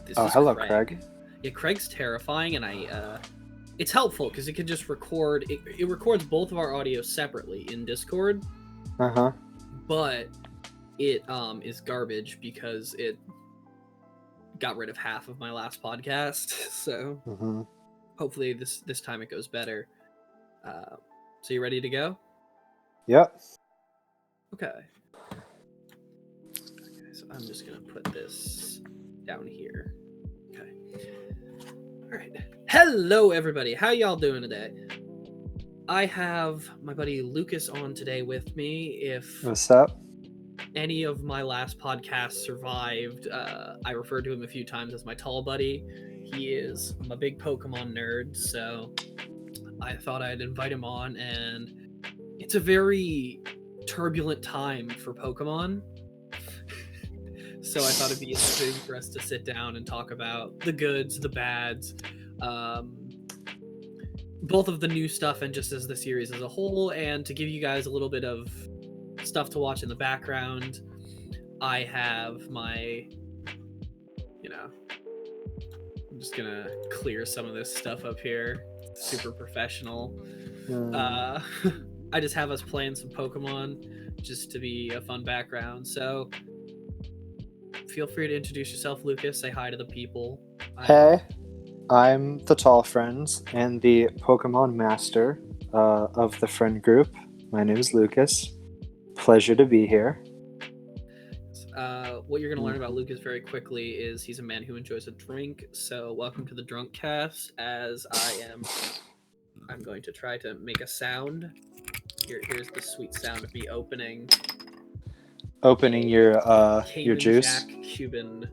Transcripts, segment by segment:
This Oh, is hello, Craig. Yeah, Craig's terrifying, and it's helpful because it can just record. It records both of our audio separately in Discord, Uh-huh. but it is garbage because it got rid of half of my last podcast. So Mm-hmm. hopefully this time it goes better. So you ready to go? Yep. Okay. So I'm just gonna put this down here. Okay. All right. Hello, everybody. How y'all doing today? I have my buddy Lucas on today with me. If What's up? any of my last podcasts survived, I referred to him a few times as my tall buddy. He is a big Pokemon nerd, so I thought I'd invite him on, and it's a very turbulent time for Pokemon. So I thought it'd be interesting for us to sit down and talk about the goods, the bads, both of the new stuff and just as the series as a whole, and to give you guys a little bit of stuff to watch in the background. I have my, I'm just gonna clear some of this stuff up here. Super professional. I just have us playing some Pokemon just to be a fun background. So feel free to introduce yourself, Lucas. Say hi to the people. Hey, I'm the Tall Friends and the Pokemon Master of the friend group. My name is Lucas. Pleasure to be here. What you're going to learn about Lucas very quickly is he's a man who enjoys a drink. So welcome to the Drunk Cast. As I'm going to try to make a sound. Here's the sweet sound of me opening your Cayman juice. Jack Cuban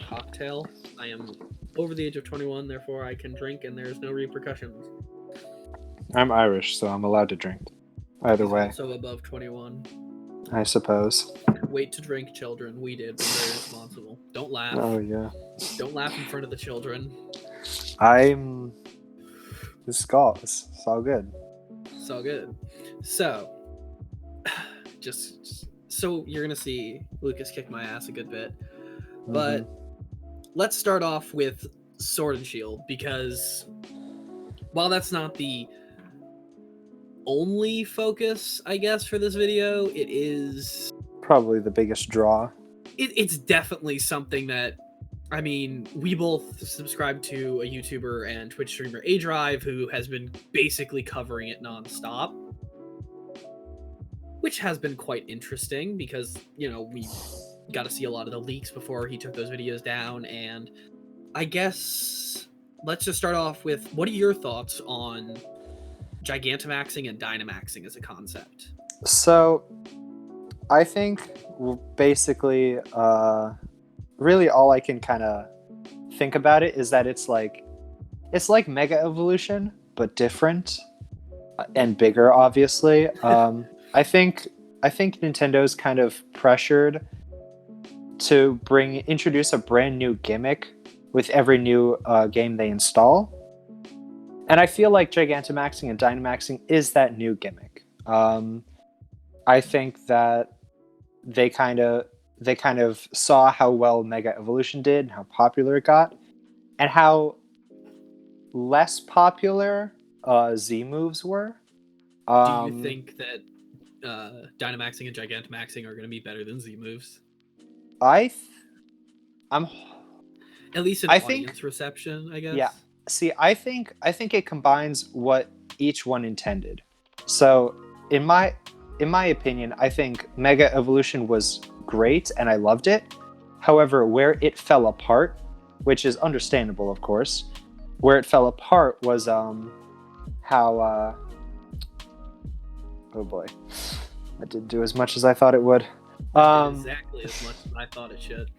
cocktail. I am over the age of 21, therefore I can drink and there's no repercussions. I'm Irish, so I'm allowed to drink. Either way. Also above 21. I suppose. Wait to drink, children. We did. Be very responsible. Don't laugh. Oh, yeah. Don't laugh in front of the children. It's all good. It's all good. So, so you're going to see Lucas kick my ass a good bit. But let's start off with Sword and Shield, because while that's not the only focus, I guess, for this video, it is probably the biggest draw. It's definitely something that, I mean, we both subscribe to a YouTuber and Twitch streamer, A-Drive, who has been basically covering it nonstop, which has been quite interesting because, we got to see a lot of the leaks before he took those videos down. And I guess let's just start off with, what are your thoughts on Gigantamaxing and Dynamaxing as a concept? So I think basically really all I can kind of think about it is that it's like Mega Evolution but different and bigger, obviously. I think Nintendo's kind of pressured to introduce a brand new gimmick with every new game they install. And I feel like Gigantamaxing and Dynamaxing is that new gimmick. I think that they kind of saw how well Mega Evolution did and how popular it got, and how less popular Z moves were. Do you think that Dynamaxing and Gigantamaxing are going to be better than Z moves? I'm at least in audience reception, I guess. Yeah. See, I think it combines what each one intended. So, in my opinion, I think Mega Evolution was great and I loved it. However, where it fell apart, which is understandable, of course, where it fell apart was how oh boy, that didn't do as much as I thought it would. Exactly as much as I thought it should.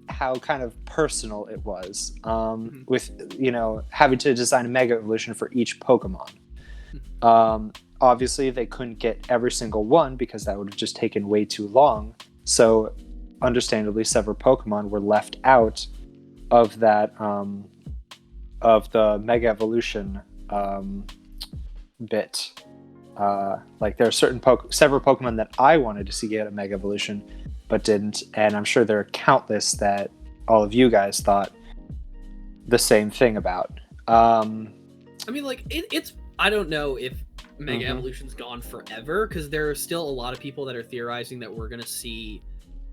how kind of personal it was with having to design a Mega Evolution for each Pokemon. Obviously they couldn't get every single one because that would have just taken way too long, so understandably several Pokemon were left out of that of the Mega Evolution bit. Like there are several Pokemon that I wanted to see get a Mega Evolution but didn't, and I'm sure there are countless that all of you guys thought the same thing about. I mean, like, it's I don't know if Mega Evolution's gone forever, because there are still a lot of people that are theorizing that we're going to see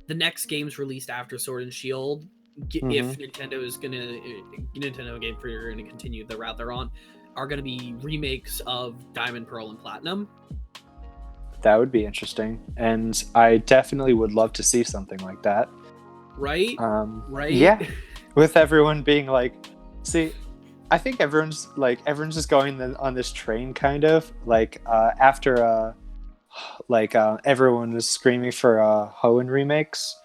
the next games released after Sword and Shield, if Nintendo Game Freak are going to continue the route they're on, are going to be remakes of Diamond, Pearl, and Platinum. That would be interesting, and I definitely would love to see something like that. Right? Right? Yeah. With everyone being like, see, I think everyone's just going on this train, kind of like after everyone was screaming for Hoenn remakes.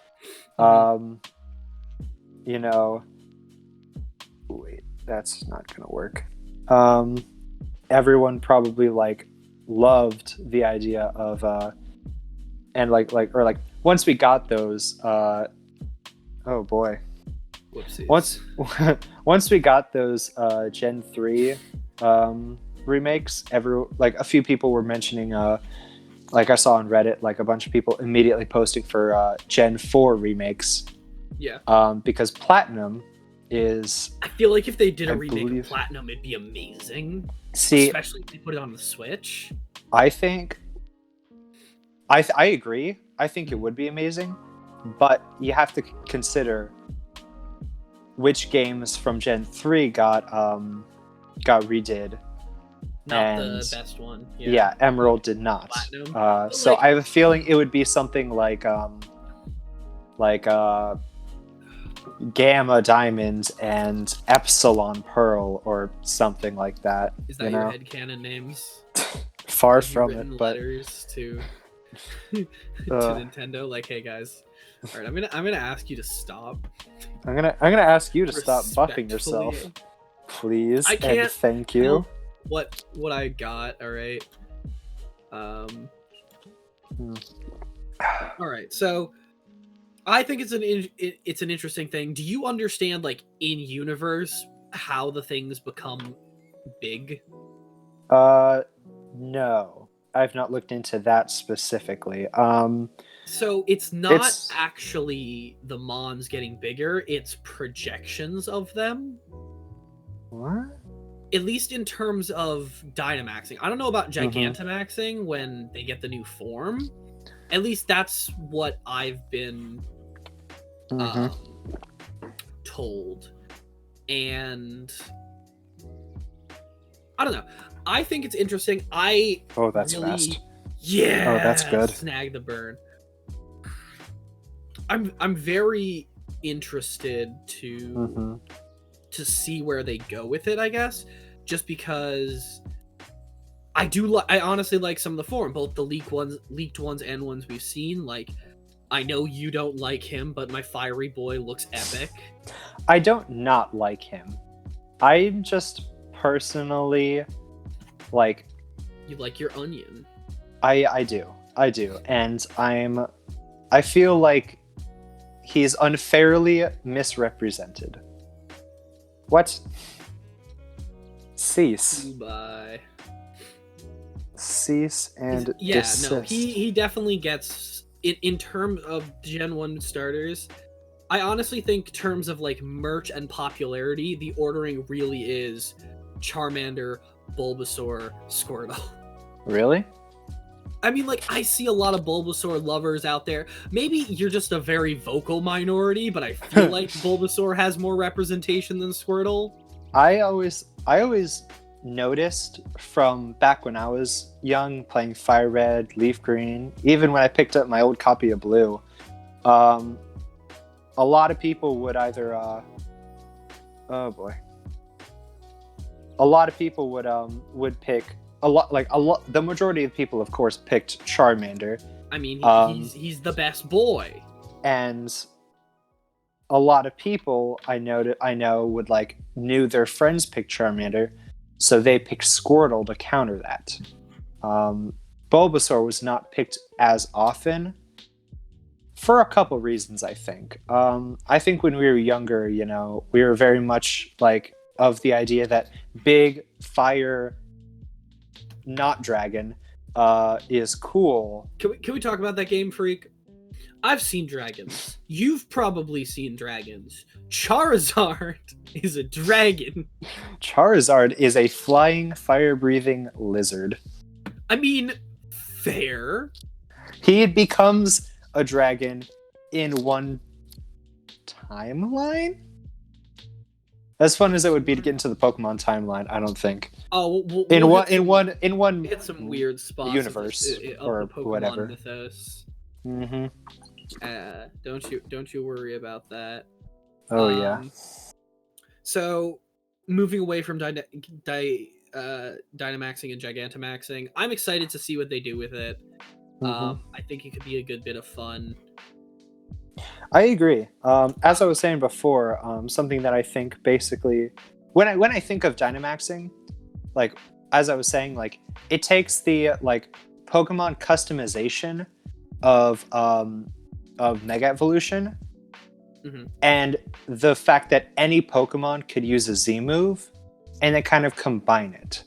You know, wait, that's not gonna work. Everyone probably loved the idea of and once we got those oh boy. Whoopsies. Once we got those Gen 3 remakes, a few people were mentioning I saw on Reddit a bunch of people immediately posting for Gen 4 remakes. Yeah. Because Platinum is, I feel like if they did a remake of Platinum, it'd be amazing. See, especially if they put it on the Switch. I think I agree. I think it would be amazing, but you have to consider which games from Gen 3 got redid. Not the best one. Yeah, Emerald did not. So I have a feeling it would be something like Gamma Diamond and Epsilon Pearl or something like that. Is that your headcanon names? Far from it, but letters to Nintendo, like, hey guys. All right, I'm gonna ask you to stop. I'm gonna ask you to stop buffing yourself, please. I can't. And thank you. What I got? All right. All right. So, I think it's an interesting thing. Do you understand, in universe, how the things become big? No, I've not looked into that specifically. So it's not actually the Mons getting bigger, it's projections of them. What? At least in terms of Dynamaxing. I don't know about Gigantamaxing when they get the new form. At least that's what I've been told. And I don't know. I think it's interesting. Oh, that's fast. Yeah. Oh, that's good. Snag the burn. I'm very interested to see where they go with it, I guess, just because I honestly like some of the form, both the leaked ones and ones we've seen. I know you don't like him, but my fiery boy looks epic. I don't not like him. I'm just personally you like your onion. I do, and I feel like he's unfairly misrepresented. What? Cease. Bye. Cease and desist. No, he definitely gets it in terms of Gen 1 starters. I honestly think terms of merch and popularity, the ordering really is Charmander, Bulbasaur, Squirtle. Really? I mean, I see a lot of Bulbasaur lovers out there. Maybe you're just a very vocal minority, but I feel like Bulbasaur has more representation than Squirtle. I always noticed from back when I was young, playing Fire Red, Leaf Green, even when I picked up my old copy of Blue, a lot of people would either oh boy. A lot of people would pick the majority of people, of course, picked Charmander. I mean, he's the best boy. And a lot of people I know would knew their friends picked Charmander, so they picked Squirtle to counter that. Bulbasaur was not picked as often for a couple reasons, I think. I think when we were younger, we were very much of the idea that big fire, not dragon, is cool. Can we talk about that Game Freak? I've seen dragons. You've probably seen dragons. Charizard is a dragon. Charizard is a flying, fire-breathing lizard. I mean, fair. He becomes a dragon in one timeline? As fun as it would be to get into the Pokemon timeline, I don't think. Oh, in one hit some weird spots universe of or the Pokemon whatever. mythos. Mm-hmm. Don't you worry about that. Oh yeah. So, moving away from Dynamaxing and Gigantamaxing, I'm excited to see what they do with it. I think it could be a good bit of fun. I agree. As I was saying before, something that I think basically, when I think of Dynamaxing, like as I was saying, like it takes the like Pokemon customization of Mega Evolution, and the fact that any Pokemon could use a Z move, and then kind of combine it,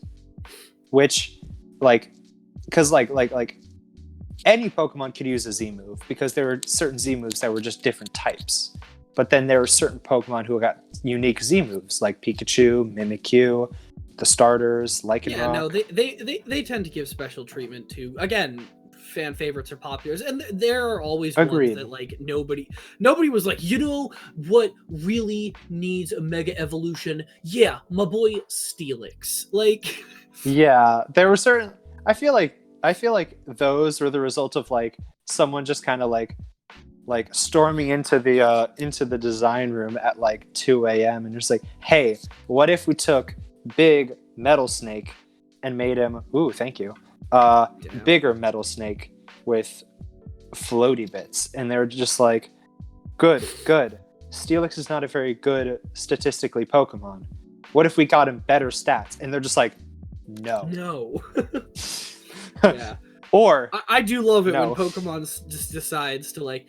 which because any Pokemon could use a Z move because there were certain Z moves that were just different types. But then there were certain Pokemon who got unique Z moves, like Pikachu, Mimikyu, the starters, Lycanroc. Yeah, no, they tend to give special treatment to, again, fan favorites or populars, and there are always ones that like nobody was like, you know what really needs a Mega Evolution? Yeah, my boy Steelix. Like, yeah, there were certain. I feel like those were the result of like someone just kind of like storming into the design room at like 2 a.m. and just like, hey, what if we took big Metal Snake and made him thank you bigger Metal Snake with floaty bits, and they're just like, good. Steelix is not a very good statistically Pokemon. What if we got him better stats? And they're just like, no. Yeah. Or I do love it when Pokemon just decides to like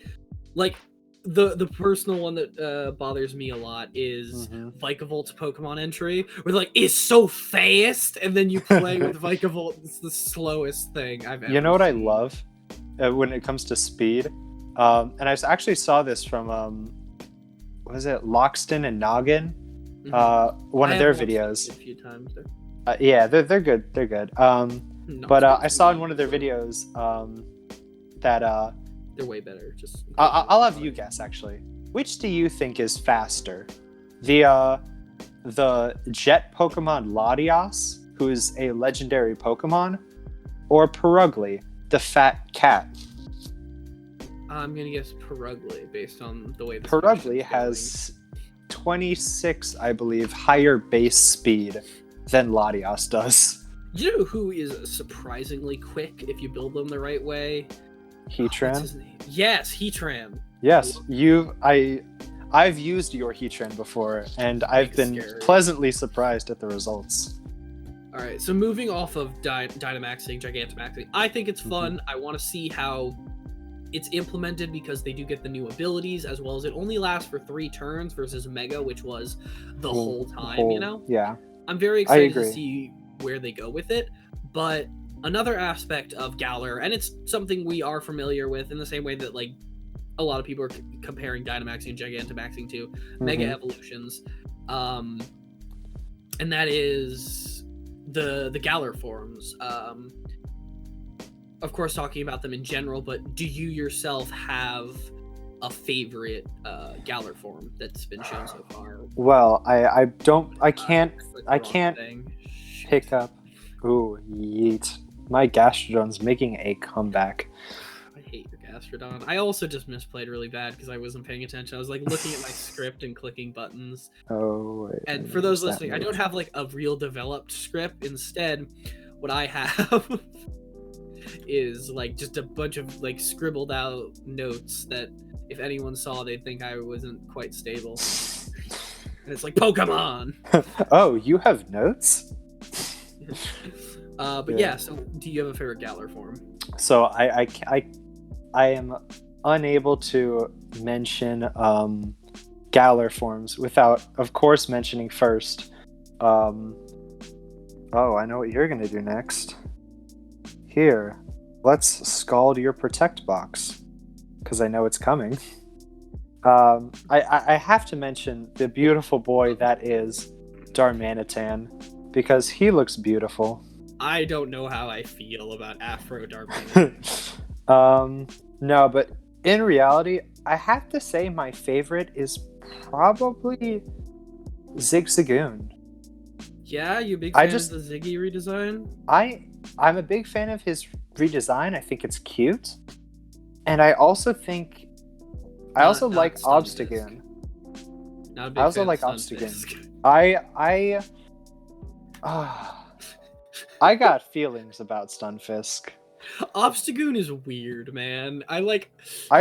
the personal one that bothers me a lot is Vikavolt Pokemon entry, where like it's so fast, and then you play with Vikavolt. It's the slowest thing I've ever. You know what seen. I love when it comes to speed, and I actually saw this from was it Loxton and Noggin, one of their videos. A few times. Yeah, they're good. They're good. But I saw in one of their videos that they're way better. Just I'll have you guess actually. Which do you think is faster? The jet Pokemon Latias, who is a legendary Pokemon, or Purugly, the fat cat? I'm gonna guess Purugly based on the way this Purugly has 26, I believe, higher base speed than Latias does. You know who is surprisingly quick if you build them the right way? Heatran? What's his name? Yes, Heatran. Yes, I've used your Heatran before, and I've been pleasantly surprised at the results. All right, so moving off of Dynamaxing, Gigantamaxing, I think it's fun. I want to see how it's implemented because they do get the new abilities, as well as it only lasts for 3 turns versus Mega, which was the whole time, you know? Yeah. I'm very excited to see where they go with it, but another aspect of Galar, and it's something we are familiar with in the same way that like a lot of people are comparing Dynamaxing and Gigantamaxing to Mega Evolutions, and that is the Galar forms. Of course, talking about them in general, but do you yourself have a favorite Galar form that's been shown so far? Well, I can't pick up. Ooh, yeet. My Gastrodon's making a comeback. I hate your Gastrodon. I also just misplayed really bad because I wasn't paying attention. I was like looking at my script and clicking buttons. Oh. And for those listening, I don't have like a real developed script. Instead, what I have is like just a bunch of like scribbled out notes that if anyone saw, they'd think I wasn't quite stable. And it's like Pokemon. Oh, you have notes? But yeah, so do you have a favorite Galar form? So I am unable to mention Galar forms without, of course, mentioning first. Oh, I know what you're gonna do next. Here, let's scald your Protect box. because I know it's coming. I have to mention the beautiful boy that is Darmanitan, because he looks beautiful. I don't know how I feel about Afro Darmanitan. No, but in reality, I have to say my favorite is probably Zigzagoon. Yeah, you a big fan of the Ziggy redesign? I'm a big fan of his redesign. I think it's cute. And I also think I also like Obstagoon. Not a big I also fan like of Obstagoon. I got feelings about Stunfisk. Obstagoon is weird, man. I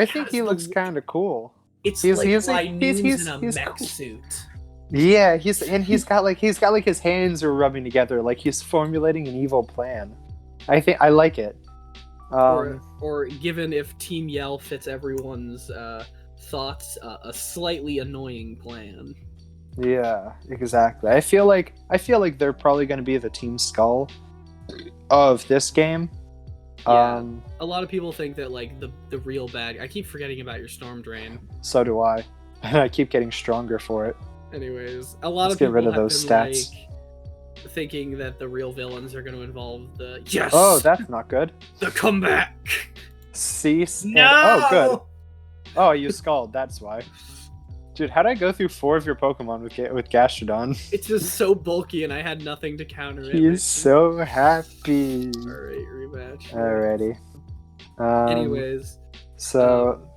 think he looks kind of cool. It's like Linoons in a mech cool. suit. Yeah, he's got like his hands are rubbing together, like he's formulating an evil plan. I think I like it. Or given if Team Yell fits everyone's thoughts, a slightly annoying plan. Yeah, exactly. I feel like they're probably going to be the Team Skull of this game. Yeah, a lot of people think that like the real bad. I keep forgetting about your Storm Drain. So do I. I keep getting stronger for it. Anyways, a lot Let's of people get rid of have those been, stats. Like, thinking that the real villains are going to involve the yes. Oh, that's not good. The comeback. Cease. No. Oh, good. Oh, you skulled. That's why. Dude, how'd I go through 4 of your Pokemon with Gastrodon? It's just so bulky, and I had nothing to counter it. He's so happy. Alright, rematch. Alrighty. Anyways. So,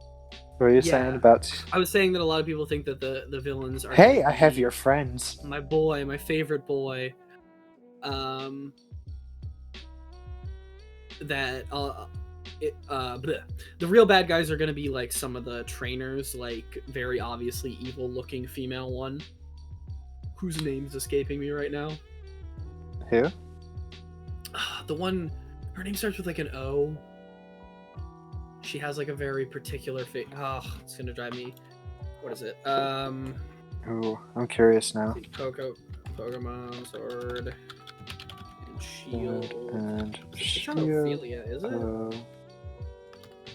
what were you saying about... I was saying that a lot of people think that the villains are... Hey, I have your friends. My boy, my favorite boy. That... the real bad guys are going to be like some of the trainers, like very obviously evil looking female one whose name's escaping me right now. Who? The one, her name starts with like an O. She has like a very particular face. Oh, it's gonna drive me. What is it? Ooh, I'm curious now. Pokemon Sword and Shield. And Shield. Ophelia, is it?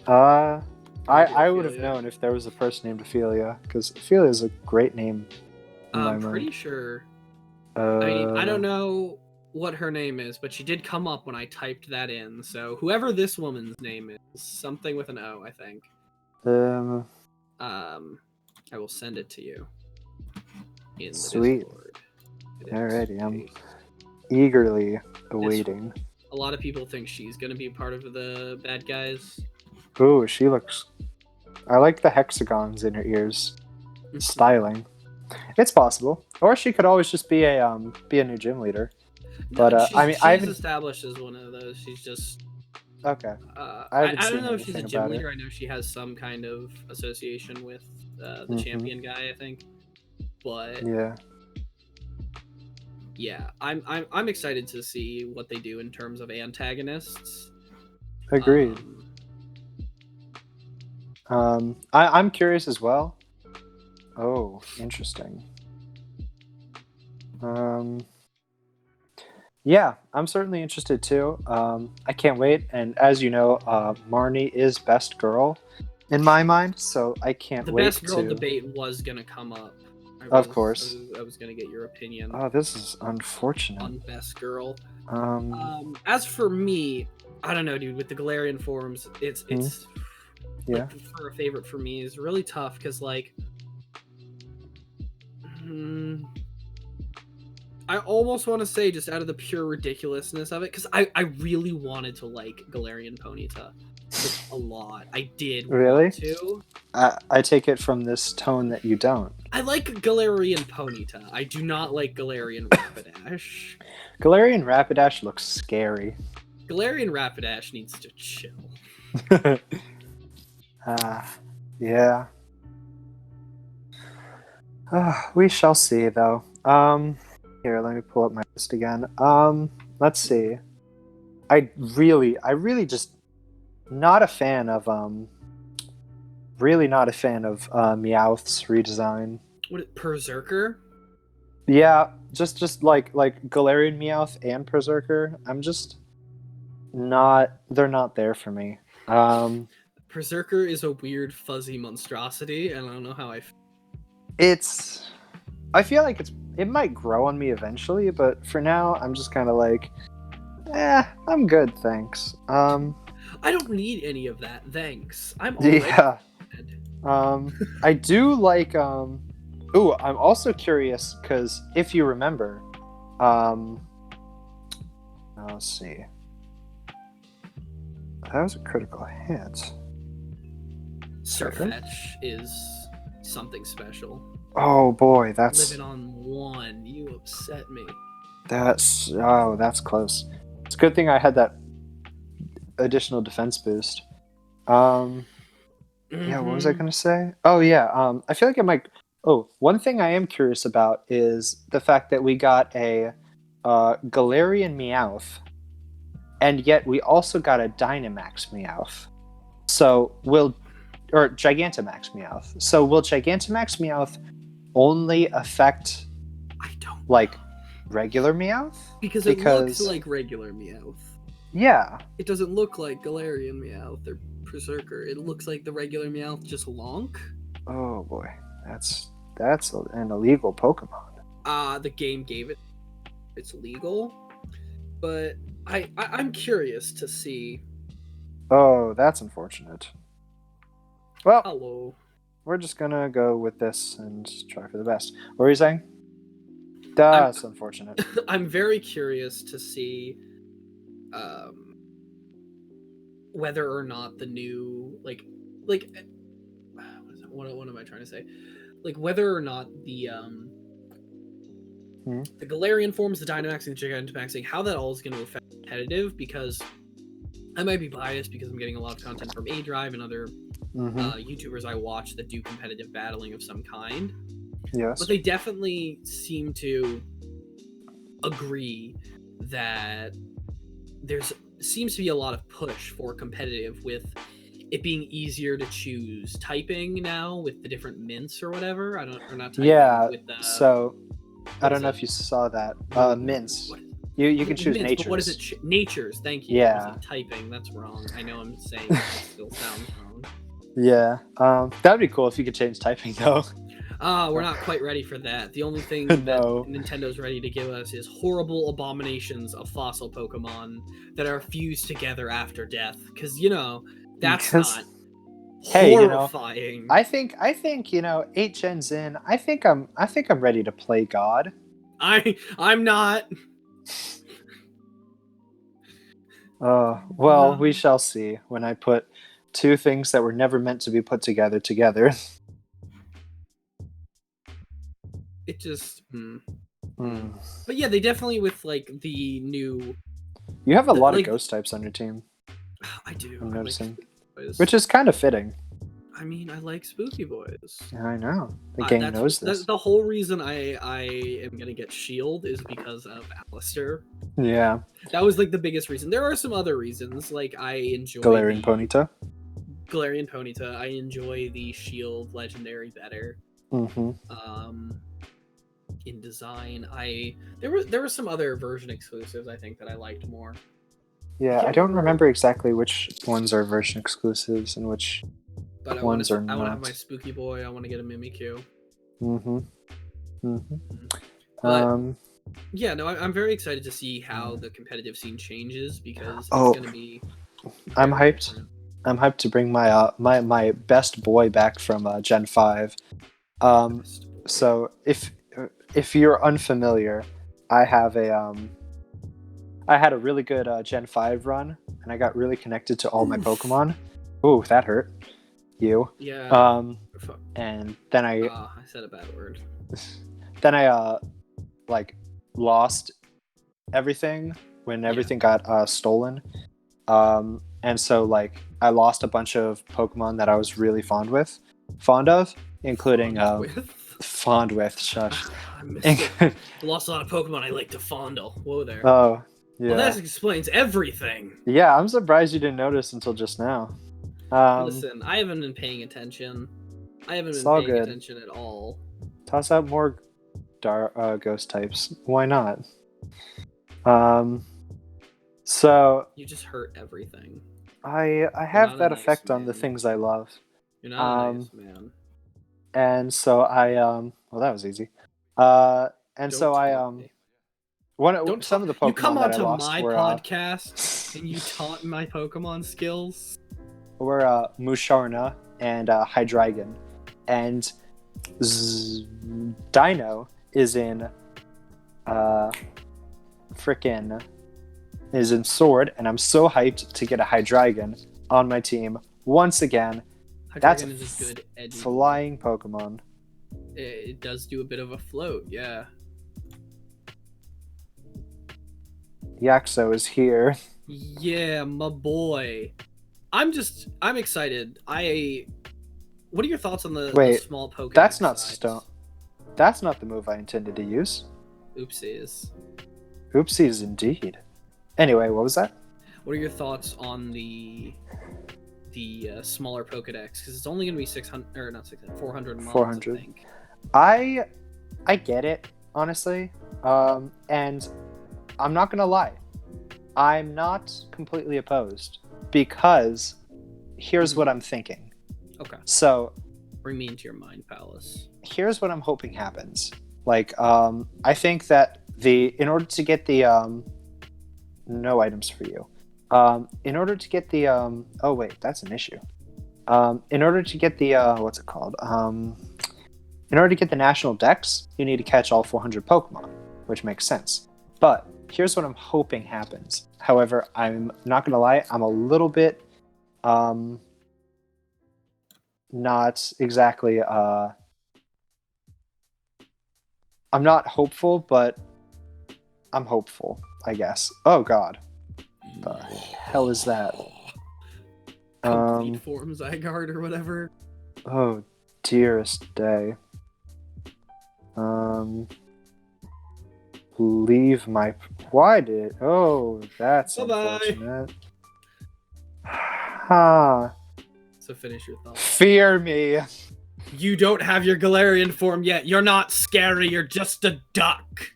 I would have known if there was a person named Ophelia, because Ophelia is a great name. I'm pretty sure. I mean, I don't know what her name is, but she did come up when I typed that in. So whoever this woman's name is, something with an O, I think. I will send it to you. In the sweet. Discord. Alrighty, I'm eagerly awaiting. A lot of people think she's gonna be part of the bad guys. Ooh, she looks... I like the hexagons in her ears. Styling. It's possible. Or she could always just be a new gym leader. But I mean, she's established as one of those. She's just okay. I don't know if she's a gym leader. I know she has some kind of association with the champion guy, I think. But yeah, I'm excited to see what they do in terms of antagonists. Agreed. I'm curious as well. Oh, interesting. Yeah, I'm certainly interested too. I can't wait. And as you know, Marnie is best girl in my mind, so I can't wait. The best girl debate was gonna come up. Of course. I was gonna get your opinion. Oh, this is unfortunate. On best girl. As for me, I don't know, dude. With the Galarian forms, it's like, for a favorite for me is really tough because like. I almost want to say just out of the pure ridiculousness of it, because I really wanted to like Galarian Ponyta a lot. I did really want to. I take it from this tone that you don't. I like Galarian Ponyta. I do not like Galarian Rapidash. Galarian Rapidash looks scary. Galarian Rapidash needs to chill. Yeah. We shall see, though. Here, let me pull up my list again. Let's see. I really just not a fan of Meowth's redesign. What, Berserker? Yeah, just like Galarian Meowth and Berserker. I'm just not. They're not there for me. Berserker is a weird fuzzy monstrosity, and I don't know how I. I feel like it might grow on me eventually, but for now I'm just kind of like, I'm good, thanks. I don't need any of that, thanks. I'm already Yeah. dead. I do like. Ooh, I'm also curious because if you remember, let's see. That was a critical hit. Surfetch is something special. Oh boy, that's living on 1. You upset me. that's close. It's a good thing I had that additional defense boost. Yeah, what was I gonna say? Oh yeah, I feel like it might. Oh, one thing I am curious about is the fact that we got a Galarian Meowth, and yet we also got a Dynamax Meowth. So or Gigantamax Meowth. So will Gigantamax Meowth only affect like regular Meowth? Because it looks like regular Meowth. Yeah. It doesn't look like Galarian Meowth or Berserker. It looks like the regular Meowth, just lonk. Oh boy, that's an illegal Pokemon. The game gave it. It's legal, but I'm curious to see. Oh, that's unfortunate. Well, hello. We're just gonna go with this and try for the best. What were you saying? That's unfortunate. I'm very curious to see whether or not the new what am I trying to say? Like whether or not the Galarian forms, the Dynamaxing, the Gigantamaxing, how that all is going to affect competitive, because I might be biased because I'm getting a lot of content from A-Drive and other YouTubers I watch that do competitive battling of some kind. Yes. But they definitely seem to agree that seems to be a lot of push for competitive, with it being easier to choose typing now with the different mints or whatever. I don't know if you saw that. Mints. You can choose mints, natures. But what is it? Natures. Thank you. Yeah. Typing. That's wrong. I know I'm saying it still sounds wrong. Yeah. That'd be cool if you could change typing though. We're not quite ready for that. The only thing that Nintendo's ready to give us is horrible abominations of fossil Pokemon that are fused together after death. Because that's not horrifying. I think 8 gens in. I think I'm ready to play God. I'm not. Well, we shall see when I put two things that were never meant to be put together. It just. But yeah, they definitely with the new. You have a lot of ghost types on your team. I do. I'm noticing, which is kind of fitting. I mean, I like Spooky Boys. I know. The game knows this. The whole reason I am gonna get Shield is because of Alistair. Yeah. That was the biggest reason. There are some other reasons, I enjoy Galarian Ponyta. I enjoy the Shield Legendary better. In design, there were some other version exclusives I think that I liked more. Yeah, I don't remember exactly which ones are version exclusives and which ones are not. I want to have my Spooky Boy. I want to get a Mimikyu. But, yeah, no, I'm very excited to see how the competitive scene changes, because it's going to be. I'm hyped. Different. I'm hyped to bring my my best boy back from Gen 5. So if you're unfamiliar, I had a really good Gen 5 run, and I got really connected to all my Pokemon. Ooh, that hurt. You. Yeah. And then I said a bad word. Then I lost everything when everything got stolen. And so I lost a bunch of Pokemon that I was really fond of, including fond with. Shush. I missed it. I lost a lot of Pokemon I like to fondle. Whoa there. Oh, yeah. Well, that explains everything. Yeah, I'm surprised you didn't notice until just now. Listen, I haven't been paying attention. I haven't been paying attention at all. Toss out more ghost types. Why not? So you just hurt everything. I You're have not a that nice effect on the man. things I love. You're not a Um, nice man. and so well, that was easy. And Don't so I taunt me. Don't some talk. of the You come Pokemon that I onto lost my were podcast and you taunt my Pokemon skills. Musharna and Hydreigon, and Dino is in frickin' is in Sword, and I'm so hyped to get a Hydreigon on my team once again. That's a Hydreigon is a good edgy flying Pokemon. It does do a bit of a float, yeah. Yaxo is here. Yeah, my boy. I'm excited. What are your thoughts on the Wait, small Pokedex that's not size? stone. That's not the move I intended to use. Oopsies. Oopsies, indeed. Anyway, what was that? What are your thoughts on the smaller Pokedex? Because it's only going to be 600 or not 600, 400 mons, 400. I think. I get it, honestly. And I'm not gonna lie, I'm not completely opposed, because here's what I'm thinking. Okay. So Bring me into your mind palace. here's what I'm hoping happens. Like, I think that in order to get the no items for you. In order to get the oh wait, that's an issue. In order to get the what's it called? In order to get the national dex, you need to catch all 400 Pokemon, which makes sense. But here's what I'm hoping happens. However, I'm not gonna lie, I'm a little bit not exactly I'm not hopeful, but I'm hopeful, I guess. Oh god. The hell is that? Complete form Zygarde or whatever. Oh, dearest day. Leave my... Why did... Oh, that's Bye-bye. unfortunate. Ha. So finish your thoughts. Fear me. You don't have your Galarian form yet. You're not scary. You're just a duck.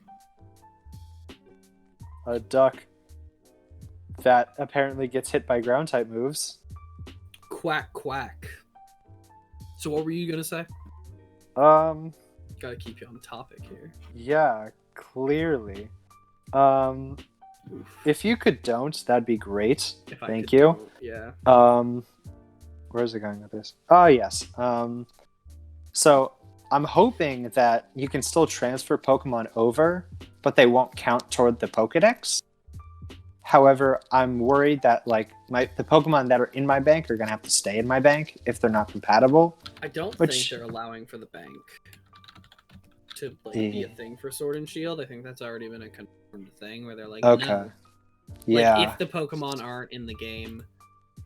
A duck that apparently gets hit by ground type moves. Quack, quack. So what were you going to say? Gotta keep you on topic here. Yeah, clearly. If you could don't, that'd be great. Thank you. Don't, yeah. Where's it going with this? Oh, yes. So I'm hoping that you can still transfer Pokemon over, but they won't count toward the Pokedex. However, I'm worried that like the Pokemon that are in my bank are gonna have to stay in my bank if they're not compatible. I don't think they're allowing for the bank to like, be a thing for Sword and Shield. I think that's already been a confirmed thing where they're like, okay, no. yeah. Like, if the Pokemon aren't in the game,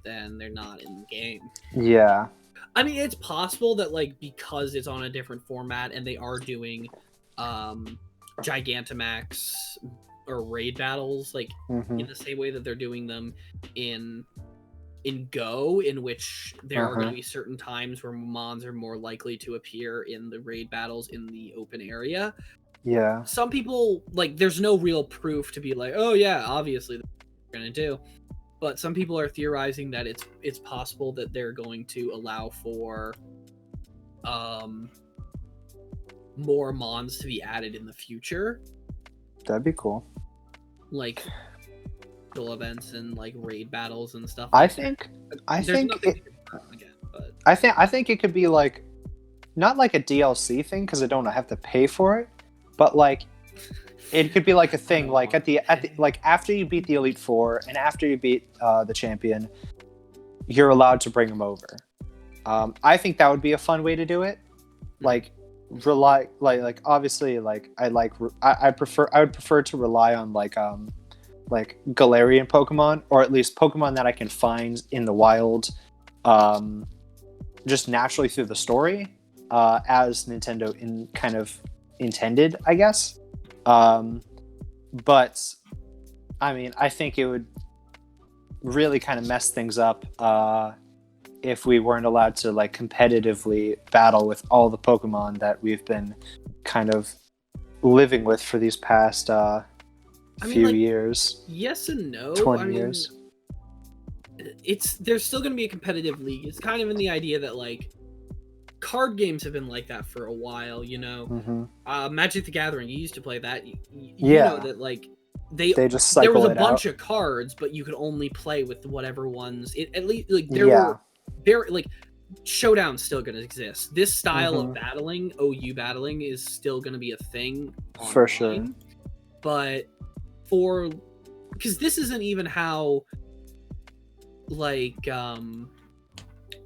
then they're not in the game. Yeah. I mean, it's possible that like because it's on a different format and they are doing Gigantamax or raid battles like in the same way that they're doing them in Go, in which there are going to be certain times where Mons are more likely to appear in the raid battles in the open area. Yeah. Some people like there's no real proof to be like, oh yeah, obviously that's what they're going to do. But some people are theorizing that it's possible that they're going to allow for more Mons to be added in the future. That'd be cool. Like events and like raid battles and stuff. I think it could be like not like a DLC thing because I don't have to pay for it, but like it could be like a thing like at the like after you beat the Elite Four and after you beat the champion, you're allowed to bring them over. I think that would be a fun way to do it. Like rely like obviously like I would prefer to rely on like Galarian Pokemon, or at least Pokemon that I can find in the wild just naturally through the story, as Nintendo kind of intended, I guess. But I mean, I think it would really kind of mess things up if we weren't allowed to like competitively battle with all the Pokemon that we've been kind of living with for these past few years. Yes and no. 20 years. there's still going to be a competitive league. It's kind of in the idea that like card games have been like that for a while, you know. Magic the Gathering, you used to play that. You know that like they just there cycle was a it bunch out. of cards, but you could only play with whatever ones. At least like there were very like Showdown's still going to exist. This style of battling, OU battling, is still going to be a thing online, for sure. But because this isn't even how like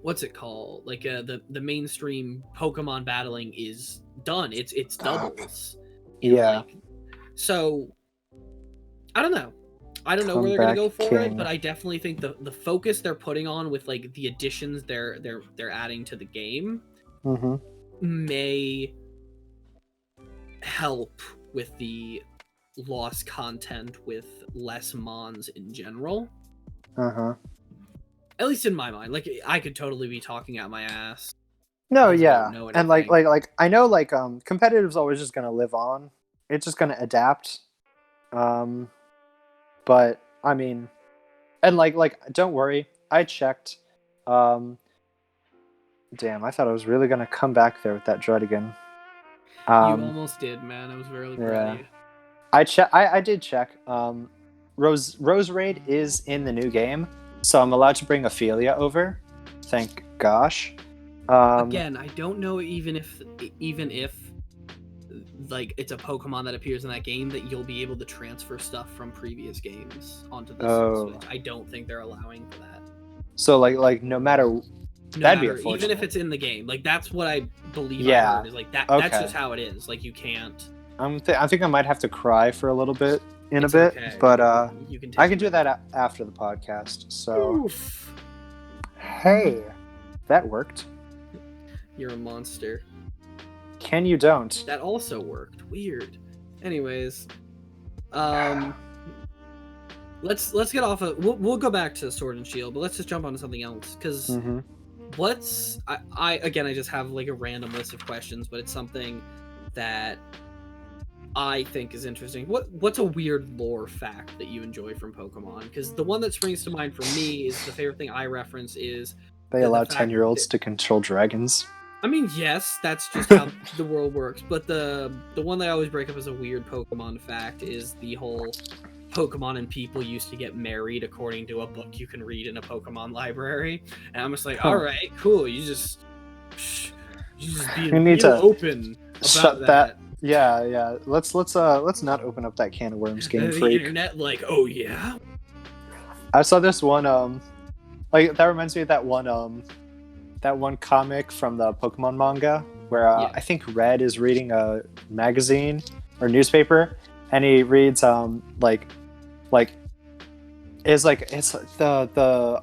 what's it called? Like the mainstream Pokemon battling is done. It's doubles. Like, so I don't know. I don't know where they're gonna go for it, but I definitely think the focus they're putting on with like the additions they're adding to the game may help with the lost content with less mons in general. At least in my mind. Like I could totally be talking out my ass. No, yeah. And like I know like competitive's always just gonna live on. It's just gonna adapt. But I mean, and like don't worry, I checked. Damn, I thought I was really gonna come back there with that Druddigan. You almost did, man. I was really proud of you. I did check. Rose Raid is in the new game, so I'm allowed to bring Ophelia over. Thank gosh. Again, I don't know even if like it's a Pokemon that appears in that game that you'll be able to transfer stuff from previous games onto this Switch. I don't think they're allowing for that. So like no matter that'd be unfortunate. Even if it's in the game, like that's what I believe. I heard, is like that. Okay. That's just how it is. Like you can't. I think I might have to cry for a little bit in a bit, but I can do that after the podcast. So, hey, that worked. You're a monster. Can you don't? That also worked. Weird. Anyways, let's get off of. We'll go back to Sword and Shield, but let's just jump onto something else because I just have like a random list of questions, but it's something that I think is interesting. What's a weird lore fact that you enjoy from Pokemon? Because the one that springs to mind for me is the favorite thing I reference is they allow 10-year-olds to control dragons. I mean, yes, that's just how the world works. But the one that I always break up as a weird Pokemon fact is the whole Pokemon and people used to get married according to a book you can read in a Pokemon library. And I'm just like, all right, cool. You just be open about that. Yeah. Let's not open up that can of worms, Game Freak. The internet, like, oh yeah. I saw this one. Like that reminds me of that one comic from the Pokemon manga where I think Red is reading a magazine or newspaper, and he reads the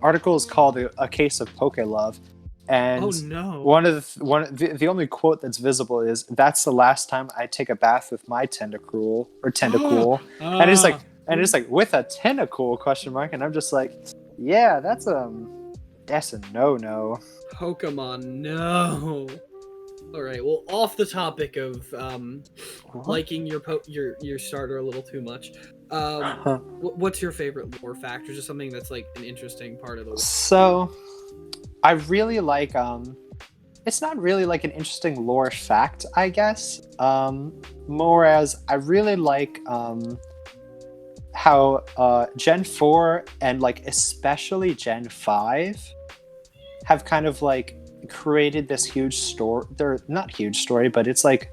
article is called A Case of Poke Love, and the only quote that's visible is "That's the last time I take a bath with my Tentacool," and it's like with a Tentacool ? And I'm just like, yeah, that's a no. Pokemon, no. All right. Well, off the topic of liking your starter a little too much. What's your favorite lore fact, or just something that's like an interesting part of the lore? So, I really like it's not really like an interesting lore fact, I guess. More as I really like how Gen 4 and like especially Gen 5 have kind of like created this huge story. They're not huge story, but it's like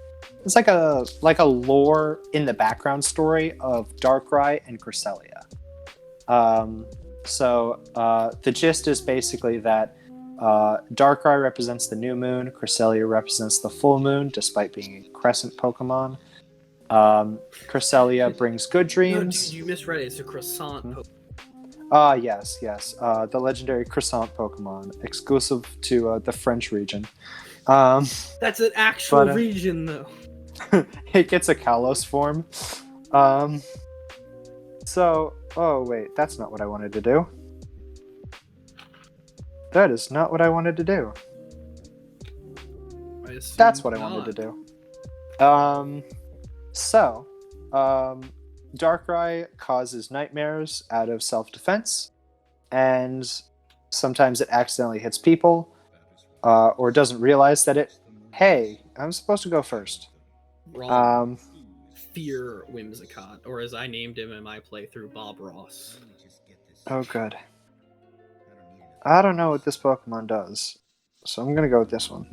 a lore in the background story of Darkrai and Cresselia. So the gist is basically that Darkrai represents the new moon, Cresselia represents the full moon, despite being a crescent Pokemon. Cresselia brings good dreams. No, you misread it. It's a croissant Pokemon. Yes. The legendary croissant Pokemon, exclusive to the French region. That's an actual region, though. It gets a Kalos form. Oh wait, that's not what I wanted to do. That is not what I wanted to do. That's what I wanted to do. Darkrai causes nightmares out of self-defense, and Sometimes it accidentally hits people, or doesn't realize that hey, I'm supposed to go first. Wrong. Fear Whimsicott, or as I named him in my playthrough, Bob Ross. Oh, good. I don't know what this Pokemon does, so I'm gonna go with this one.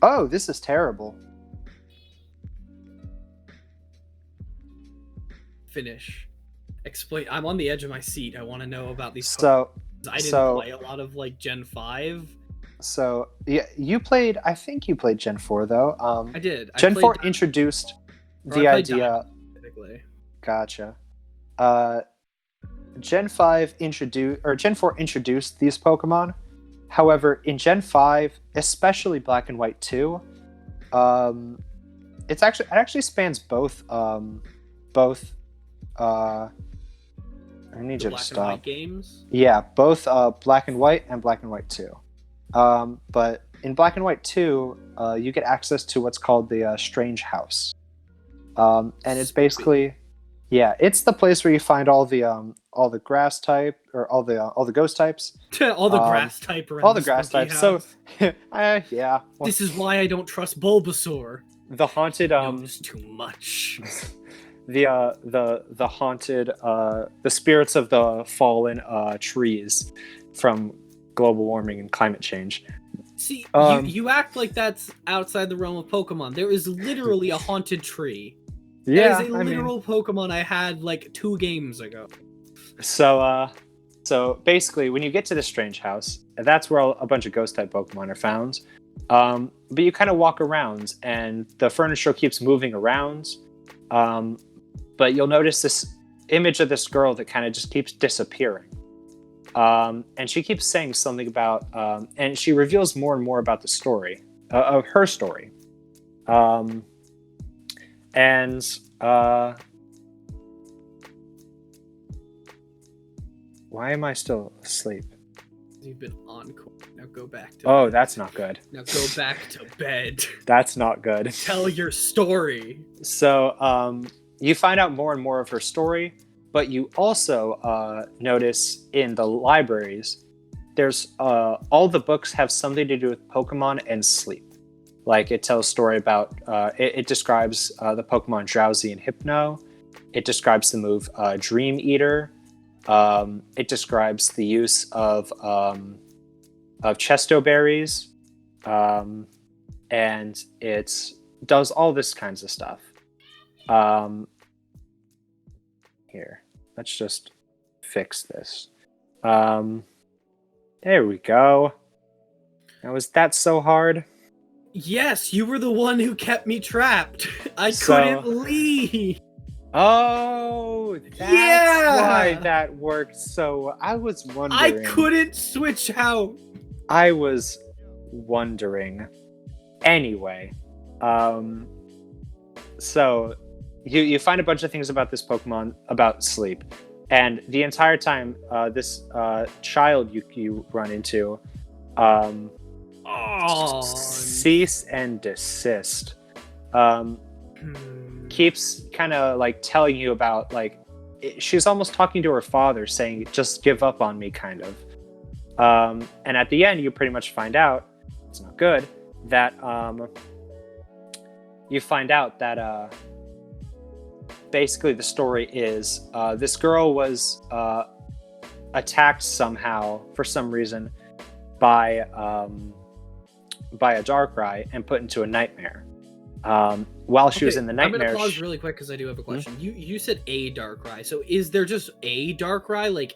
Oh, this is terrible. Finish. Explain. I'm on the edge of my seat. I want to know about these. So, I didn't play a lot of like Gen 5. So yeah, you played. I think you played Gen 4 though. I did. Gen 4 introduced the idea. Gotcha. Gen 5 introduced, or Gen 4 introduced these Pokemon. However, in Gen 5, especially Black and White 2, it actually spans both. I need you to stop. Black and White games. Yeah, both Black and White and Black and White 2. But in Black and White 2, you get access to what's called the Strange House, and it's basically, it's the place where you find all the grass type, or all the ghost types, all the grass type, all the grass types. House. So, yeah. Well, this is why I don't trust Bulbasaur. The haunted knows too much. the haunted the spirits of the fallen trees from global warming and climate change. See, you act like that's outside the realm of Pokemon. There is literally a haunted tree. Yeah, that is a literal Pokemon I had like 2 games ago. So basically, when you get to the Strange House, that's where a bunch of ghost type Pokemon are found. But you kind of walk around, and the furniture keeps moving around. But you'll notice this image of this girl that kind of just keeps disappearing. And she keeps saying something about, and she reveals more and more about the story, of her story. Why am I still asleep? You've been on court. Now go back to bed. That's not good. Now go back to bed. That's not good. Tell your story. So, you find out more and more of her story, but you also notice in the libraries, there's all the books have something to do with Pokemon and sleep. Like, it tells a story about, it describes the Pokemon Drowsy and Hypno. It describes the move Dream Eater. It describes the use of Chesto Berries. And it does all this kinds of stuff. Here, let's just fix this. There we go. Now, was that so hard? Yes, you were the one who kept me trapped. I couldn't leave. Oh, that's why that worked. So I was wondering. I couldn't switch out. I was wondering. Anyway, so you find a bunch of things about this Pokemon, about sleep, and the entire time, this child you run into, cease and desist, keeps kind of like telling you about, like, she's almost talking to her father, saying, "Just give up on me," kind of. And at the end, you pretty much find out, it's not good, that you find out that basically the story is this girl was attacked somehow, for some reason, by a Darkrai and put into a nightmare. While she was in the nightmare, I'm gonna pause really quick because I do have a question. You said a Darkrai, so is there just a Darkrai,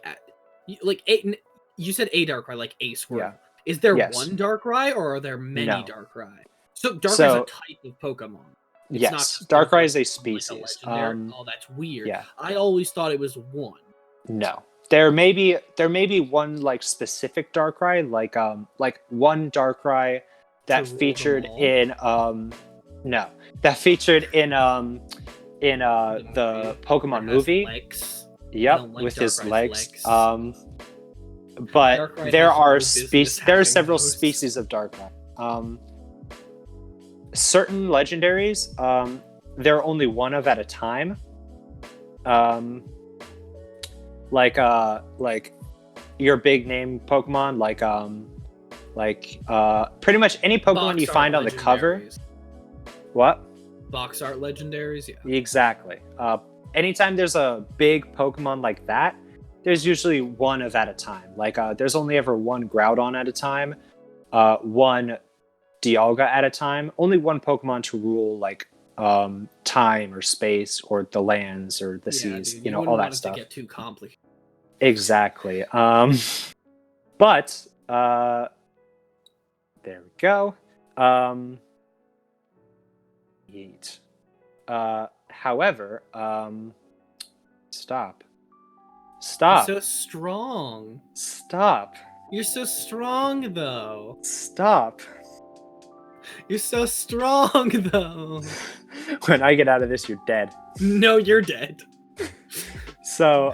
you said a Darkrai, like a Squirtle? Yeah. Is there one Darkrai, or are there many Darkrai? So Darkrai's a type of Pokemon. It's not Darkrai is a species. Oh, that's weird. Yeah. I always thought it was one. No. There may be one like specific Darkrai, like one Darkrai that featured in the Pokemon movie. Yep, with his legs. But there are several species of Darkrai. Certain legendaries, there are only one of at a time. um, like your big name Pokemon, pretty much any Pokemon Box you art find on the cover. legendaries. What? Box art legendaries, yeah. Exactly. Anytime there's a big Pokemon like that, there's usually one of at a time. There's only ever one Groudon at a time, one Dialga at a time, only one Pokemon to rule time or space or the lands or the seas, dude, all that stuff. To get too complicated. Exactly. But there we go. Yeet. However, stop. You're so strong. Stop. You're so strong, though. Stop. You're so strong, though. When I get out of this, you're dead. No, you're dead. So,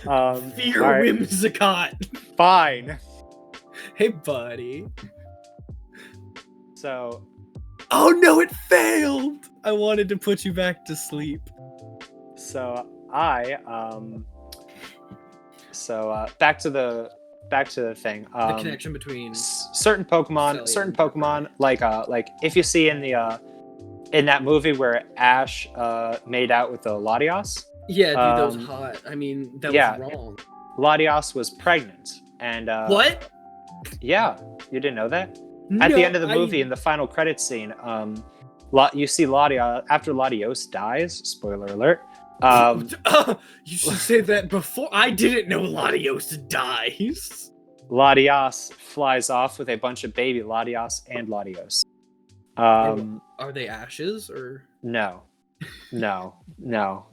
Fear right. Whimsicott. Fine. Hey, buddy. So. Oh no, it failed! I wanted to put you back to sleep. So back to the thing. The connection between certain Pokemon, like if you see in the in that movie where Ash made out with the Latios. Yeah, dude, that was hot. I mean, that was wrong. Latios was pregnant, and what? Yeah, you didn't know that? No, At the end of the movie, in the final credits scene, you see Latios after Latios dies. Spoiler alert. You should say that before. I didn't know Latios dies. Latios flies off with a bunch of baby Latios and Latios. Are they ashes or no? No. No.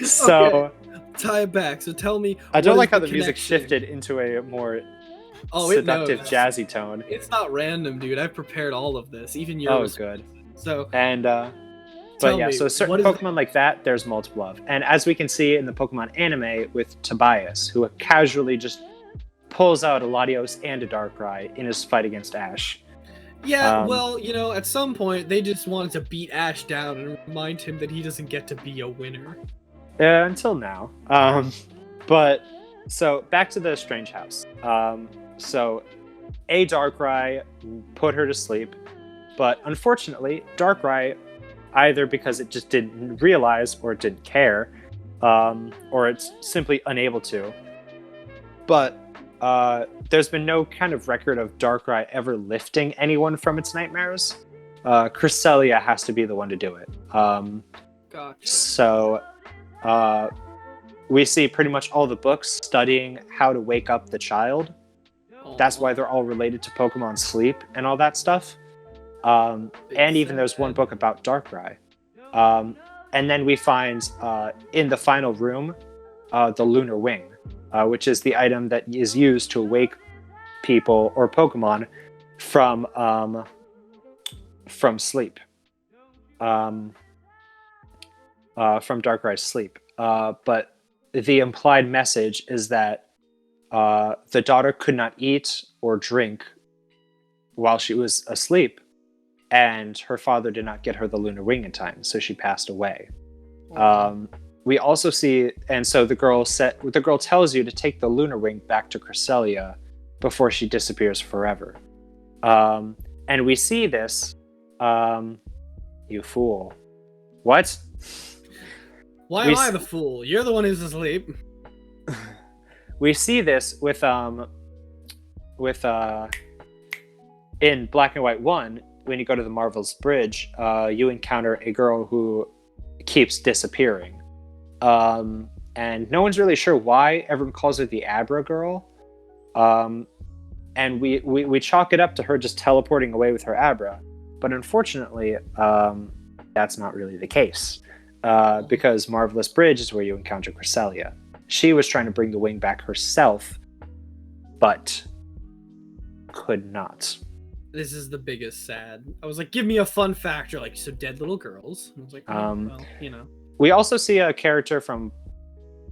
So okay. Tie it back. So tell me. I don't like how the music shifted into a more seductive, jazzy tone. It's not random, dude. I've prepared all of this, even yours. Oh, good. So so certain Pokemon like that, there's multiple of, and as we can see in the Pokemon anime with Tobias, who casually just pulls out a Latios and a Darkrai in his fight against Ash. Yeah, well, at some point they just wanted to beat Ash down and remind him that he doesn't get to be a winner. Until now. But so back to the Strange House. So a Darkrai put her to sleep, but unfortunately, Darkrai, either because it just didn't realize or didn't care, or it's simply unable to. But there's been no kind of record of Darkrai ever lifting anyone from its nightmares. Cresselia has to be the one to do it. Gotcha. So we see pretty much all the books studying how to wake up the child. That's why they're all related to Pokemon sleep and all that stuff. And even there's one book about Darkrai. And then we find in the final room the Lunar Wing, which is the item that is used to awake people or Pokemon from sleep. From Darkrai's sleep. But the implied message is that the daughter could not eat or drink while she was asleep, and her father did not get her the Lunar Wing in time, so she passed away. We also see, and so the girl tells you to take the Lunar Wing back to Cresselia before she disappears forever. And we see this, you fool. What? Why am I the fool? You're the one who's asleep. We see this with in Black and White 1, when you go to the Marvel's Bridge, you encounter a girl who keeps disappearing. And no one's really sure why. Everyone calls her the Abra Girl. And we chalk it up to her just teleporting away with her Abra. But unfortunately, that's not really the case. Because Marvelous Bridge is where you encounter Cresselia. She was trying to bring the wing back herself, but could not. This is the biggest sad. I was like, give me a fun fact. You're like, so dead little girls. And I was like, well, We also see a character from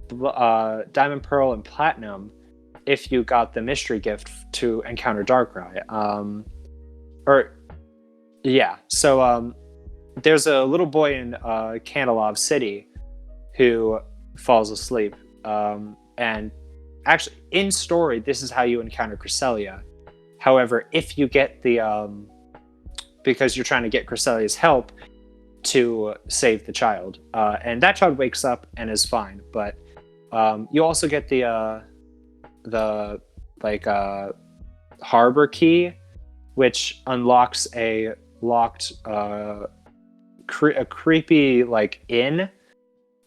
Diamond, Pearl, and Platinum if you got the mystery gift to encounter Darkrai. or yeah. So there's a little boy in Kanalov City who falls asleep. And actually, in story, this is how you encounter Cresselia. However, if you get the because you're trying to get Cresselia's help to save the child, and that child wakes up and is fine. But you also get the harbor key, which unlocks a locked a creepy inn,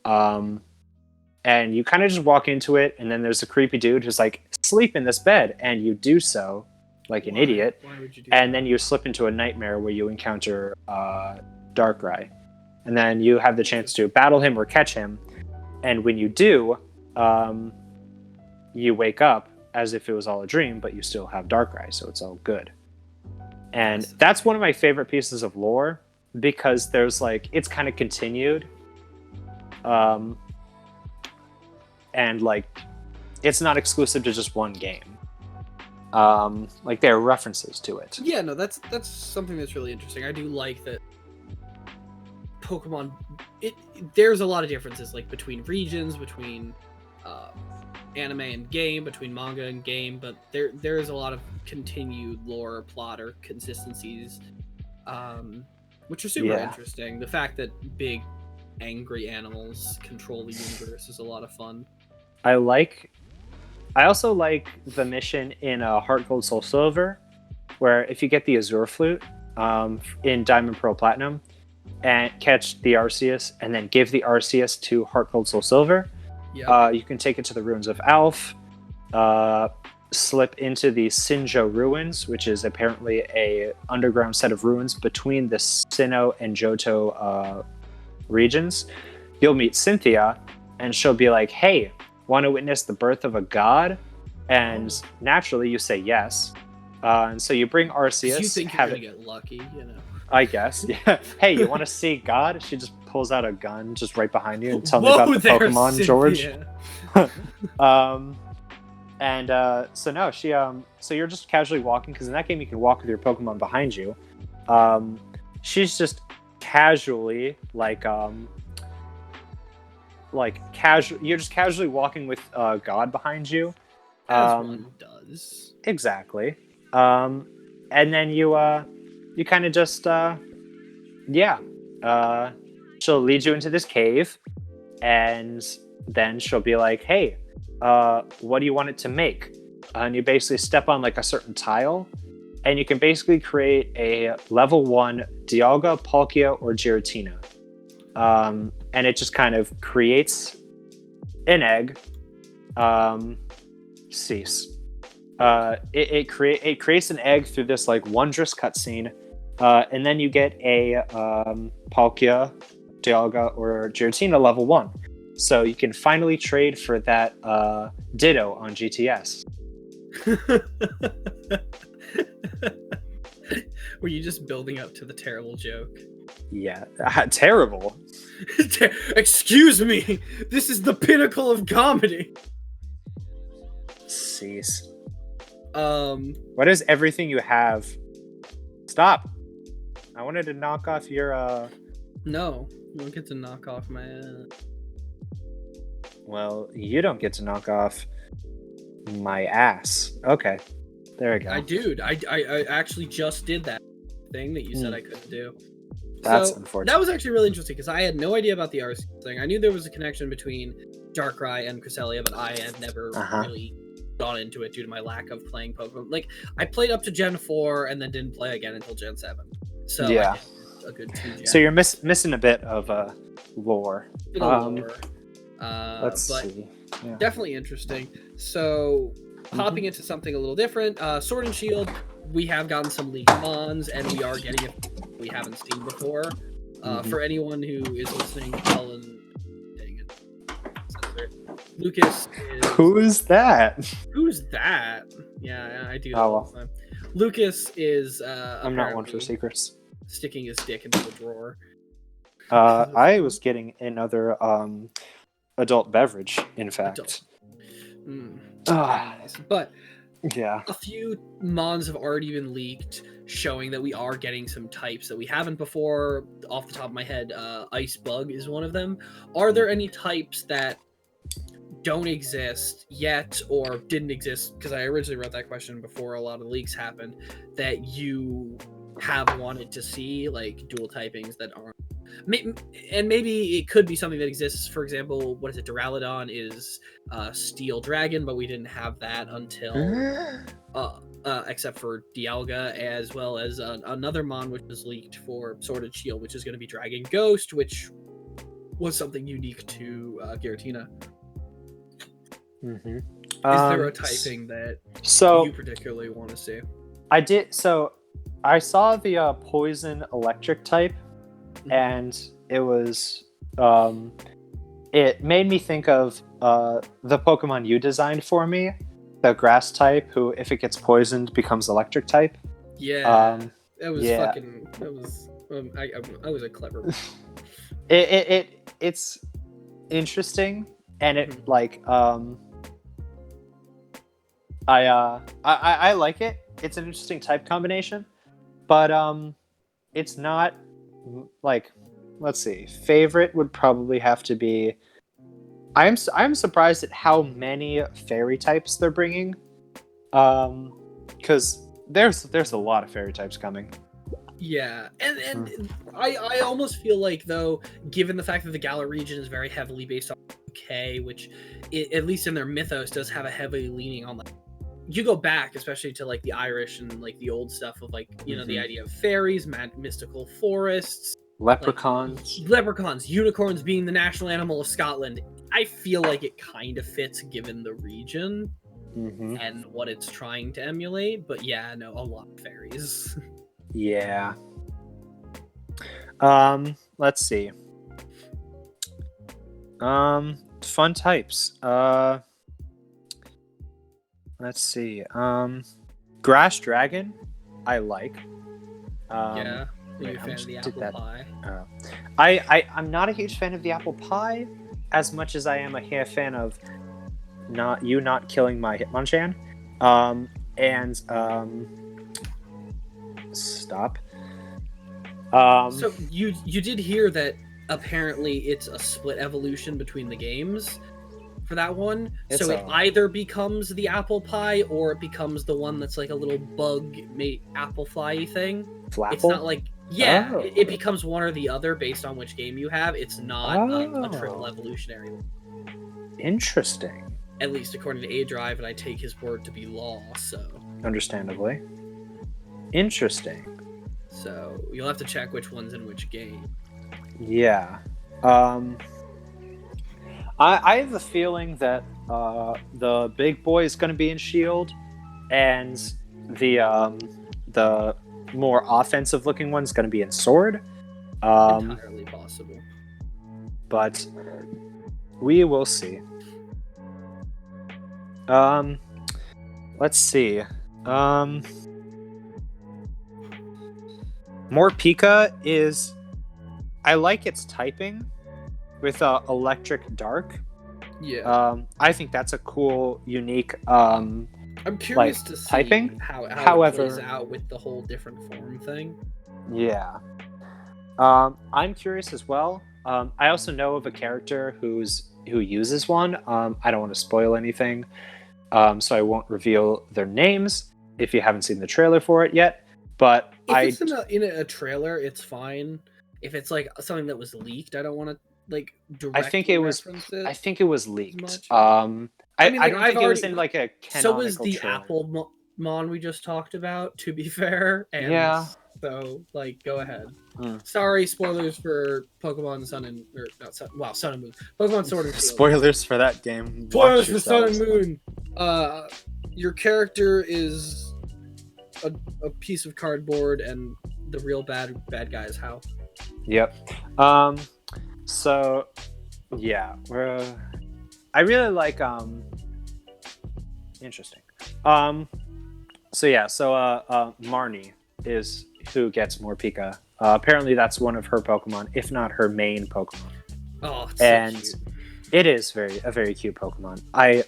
and you kind of just walk into it, and then there's a creepy dude who's like, sleep in this bed, and you do so like an idiot. Why would you do and that? then you slip into a nightmare where you encounter Darkrai, and then you have the chance to battle him or catch him, and when you do, you wake up as if it was all a dream, but you still have Darkrai, so it's all good. And that's one of my favorite pieces of lore, because there's it's kind of continued, and it's not exclusive to just one game. There are references to it. Yeah, no, that's something that's really interesting. I do like that Pokemon. There's a lot of differences between regions, between anime and game, between manga and game, but there is a lot of continued lore, plot, or consistencies, which are super interesting. The fact that big angry animals control the universe is a lot of fun. I also like the mission in Heart Gold Soul Silver, where if you get the Azure Flute in Diamond Pearl Platinum and catch the Arceus and then give the Arceus to Heart Gold Soul Silver, you can take it to the Ruins of Alph, slip into the Sinjo Ruins, which is apparently a underground set of ruins between the Sinnoh and Johto regions. You'll meet Cynthia, and she'll be like, hey, want to witness the birth of a god? And naturally you say yes. And so you bring Arceus. You think you're going to get lucky, I guess. Yeah. Hey, you want to see God? She just pulls out a gun just right behind you and tell me about the Pokemon, Cynthia. George. So no, she so you're just casually walking, because in that game you can walk with your Pokemon behind you. She's just casually you're just casually walking with God behind you, as one does. Exactly. And then you kind of just she'll lead you into this cave, and then she'll be like, hey, what do you want it to make? And you basically step on a certain tile, and you can basically create a level 1 Dialga, Palkia, or Giratina. And it just kind of creates an egg. Cease. It creates an egg through this wondrous cutscene, and then you get a Palkia, Dialga, or Giratina level 1. So you can finally trade for that Ditto on GTS. Were you just building up to the terrible joke? Yeah, terrible. Excuse me, this is the pinnacle of comedy. Cease. What is everything you have? Stop. I wanted to knock off your No, you don't get to knock off my Well, you don't get to knock off my ass. Okay. There we go. I actually just did that thing that you said I couldn't do. That's unfortunate. That was actually really interesting, because I had no idea about the Arceus thing. I knew there was a connection between Darkrai and Cresselia, but I had never really gone into it due to my lack of playing Pokemon. I played up to Gen 4 and then didn't play again until Gen 7. So yeah, a good 2 gens. So you're missing a bit of lore. Let's see. Yeah. Definitely interesting. So hopping into something a little different, Sword and Shield, we have gotten some league mons, and we are getting it we haven't seen before. For anyone who is listening, Lucas is... Who's that? Who's that? Yeah, I do that all the time. Lucas is I'm not one for secrets. Sticking his dick into the drawer. I was getting another adult beverage, in fact. Nice. But Yeah. a few mons have already been leaked showing that we are getting some types that we haven't before. Off the top of my head, Ice Bug is one of them. Are there any types that don't exist yet or didn't exist, because I originally wrote that question before a lot of the leaks happened, that you have wanted to see, like dual typings that aren't, and maybe it could be something that exists? For example, what is it, Duraludon is Steel Dragon, but we didn't have that until except for Dialga, as well as another mon which was leaked for Sword and Shield, which is going to be Dragon Ghost, which was something unique to Giratina. Mm-hmm. Is there a typing that you particularly want to see? I did. So I saw the poison electric type, and it was it made me think of the Pokemon you designed for me, the grass type, who if it gets poisoned becomes electric type. Yeah, that was fucking. That was I was a clever. It's interesting, and it like I like it. It's an interesting type combination, but it's not like, let's see. Favorite would probably have to be. I'm surprised at how many fairy types they're bringing, because there's a lot of fairy types coming. Yeah, and I almost feel like, though, given the fact that the Galar region is very heavily based on UK, which at least in their mythos does have a heavy leaning on, like, you go back especially to like the Irish and like the old stuff of like, you know, the idea of fairies, mystical forests, leprechauns, unicorns being the national animal of Scotland. I feel like it kind of fits given the region and what it's trying to emulate. But yeah, no, a lot of fairies. Yeah. Let's see. Fun types. Let's see. Grass Dragon, I like. Yeah. Are you a fan of the apple pie? I'm not a huge fan of the apple pie as much as I am a fan of not killing my Hitmonchan. Stop. So you did hear that apparently it's a split evolution between the games for that one. So it either becomes the apple pie or it becomes the one that's like a little bug made apple fly thing. Flapple? It's not like it becomes one or the other based on which game you have. It's not a triple evolutionary one. Interesting. At least according to A Drive, and I take his word to be law, so understandably. Interesting. So you'll have to check which one's in which game. Yeah. I have the feeling that the big boy is going to be in Shield, and the more offensive looking one's going to be in Sword. Entirely possible. But we will see. Let's see. Morpeko is. I like its typing with electric dark. Yeah. I think that's a cool, unique. I'm curious to see typing. how it plays out with the whole different form thing. Yeah. I'm curious as well. I also know of a character who uses one. I don't want to spoil anything, so I won't reveal their names if you haven't seen the trailer for it yet. But if it's in a trailer, it's fine. If it's like something that was leaked, I don't want to like directly reference it. I think it was leaked. I don't think it was in like a canonical So was the trailer. Apple Mon we just talked about, to be fair. And yeah. So, like, go ahead. Sorry, spoilers for Pokemon Sun and Sun and Moon. Pokemon Sword and Shield. Spoilers for that game. Spoilers for Sun and Moon. Your character is a piece of cardboard, and the real bad guy is Hal. Yep. So, yeah, I really like interesting. Marnie is who gets Morpeko. Apparently that's one of her Pokemon, if not her main Pokemon. Oh, it's and so cute. It is a very cute Pokemon. I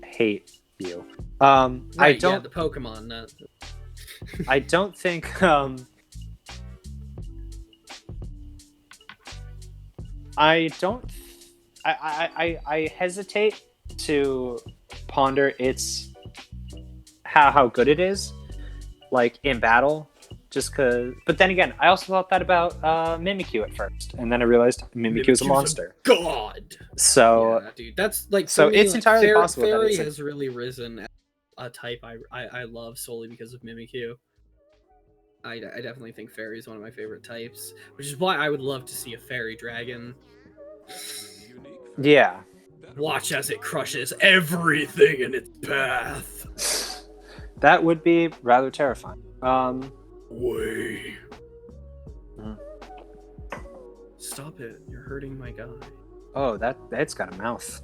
hate you. I Right, yeah, don't the Pokemon. I don't think I don't I hesitate to ponder its how good it is, like in battle, just because. But then again, I also thought that about Mimikyu at first, and then I realized Mimikyu is a monster. God. So Yeah, dude, that's like for so me. it's Like, entirely possible that Fairy it's has really risen as a type I love solely because of Mimikyu. I definitely think Fairy is one of my favorite types, which is why I would love to see a Fairy Dragon. yeah. Watch as it crushes everything in its path. That would be rather terrifying. Way. Mhm. Stop it! You're hurting my guy. Oh, that's got a mouth.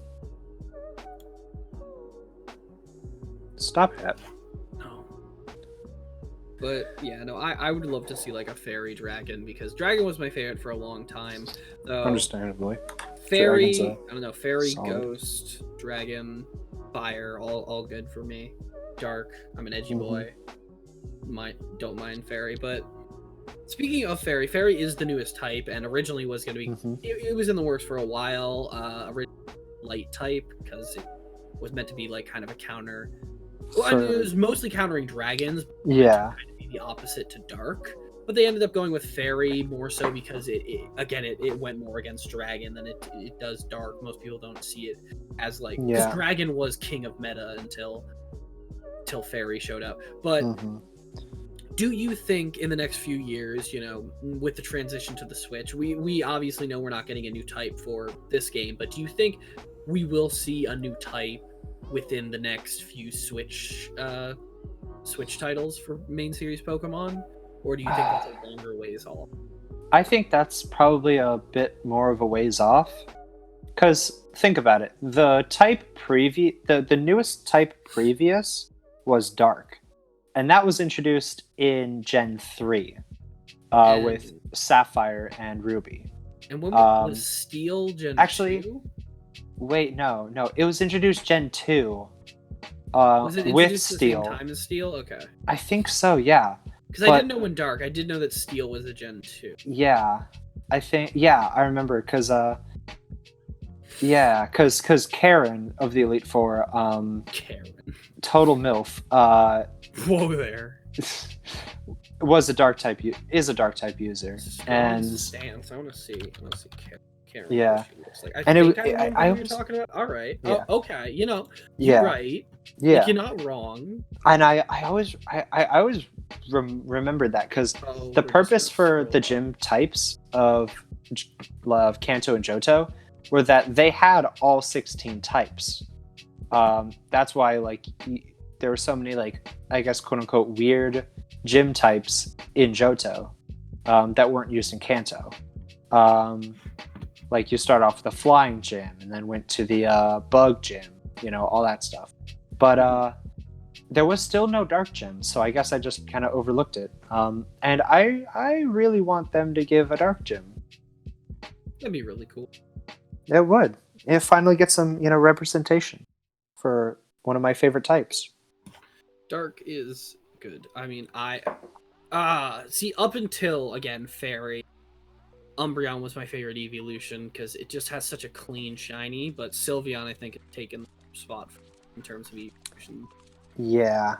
Stop that. No. But yeah, no, I would love to see like a fairy dragon because dragon was my favorite for a long time. So Understandably. fairy, Dragon's I don't know, fairy, solid. ghost, dragon, fire, all good for me. Dark, I'm an edgy boy. Don't mind fairy, but speaking of fairy, fairy is the newest type, and originally was going to be. It was in the works for a while. Originally light type because it was meant to be like kind of a counter. Well, I mean, it was mostly countering dragons. Yeah. Kind of be the opposite to dark, but they ended up going with fairy more so because it went more against dragon than it does dark. Most people don't see it as like because dragon was king of meta until fairy showed up, but. Do you think in the next few years, you know, with the transition to the Switch, we obviously know we're not getting a new type for this game, but do you think we will see a new type within the next few Switch titles for main series Pokemon? Or do you think that's a longer ways off? I think that's probably a bit more of a ways off. Because think about it. The newest type previous was Dark. And that was introduced in Gen 3 with Sapphire and Ruby. And when was Steel Gen 2? Wait, no. It was introduced Gen 2 was it with introduced Steel. At the same time as Steel? Okay. I think so, yeah. Because I didn't know when Dark. I did know that Steel was a Gen 2. Yeah. I remember because because Karen of the Elite Four, Karen. Total MILF, whoa there. is a dark type user. And stance. I want to see Karen. Yeah. Like. I and think I was talking about. All right. Yeah. Oh, okay. You know, you're right. Yeah. Like, you're not wrong. And I always remembered that because the purpose for the gym types of Kanto and Johto were that they had all 16 types. That's why like there were so many like I guess quote unquote weird gym types in Johto that weren't used in Kanto. Like you start off with the flying gym and then went to the bug gym, you know, all that stuff. But there was still no dark gym, so I guess I just kind of overlooked it. And I really want them to give a dark gym. That'd be really cool. It would. It finally gets some, you know, representation for one of my favorite types. Dark is good. I mean, see, up until again Fairy, Umbreon was my favorite evolution because it just has such a clean shiny. But Sylveon, I think, has taken the spot in terms of evolution. Yeah,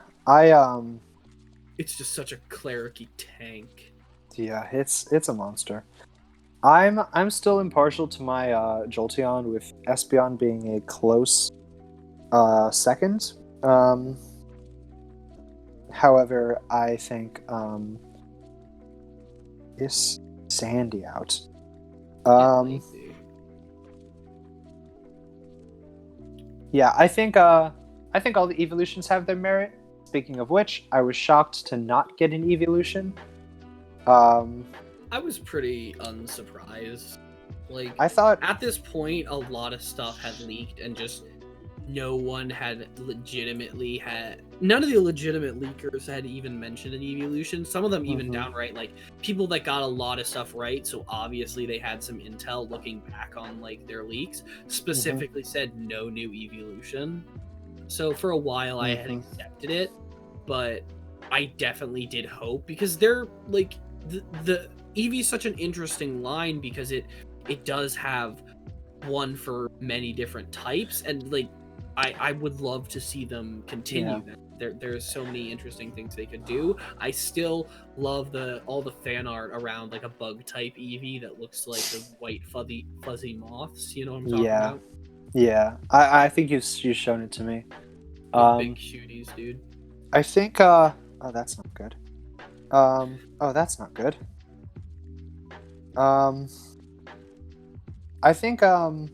It's just such a clericy tank. Yeah, it's a monster. I'm still impartial to my Jolteon, with Espeon being a close second. However, I think is Sandy out. Yeah, I think all the evolutions have their merit. Speaking of which, I was shocked to not get an evolution. I was pretty unsurprised. Like, I thought at this point, a lot of stuff had leaked, and just no one had legitimately had. None of the legitimate leakers had even mentioned an evolution. Some of them even downright, like, people that got a lot of stuff right, so obviously they had some intel looking back on, like, their leaks, specifically said no new evolution. So for a while I had accepted it, but I definitely did hope, because they're like the Eevee is such an interesting line, because it does have one for many different types, and like I would love to see them continue that. There's so many interesting things they could do. I still love all the fan art around like a bug type Eevee that looks like the white fuzzy moths. You know what I'm talking about? Yeah. I think you've shown it to me. Big cuties, dude. I think oh, that's not good. Oh, that's not good. I think I'm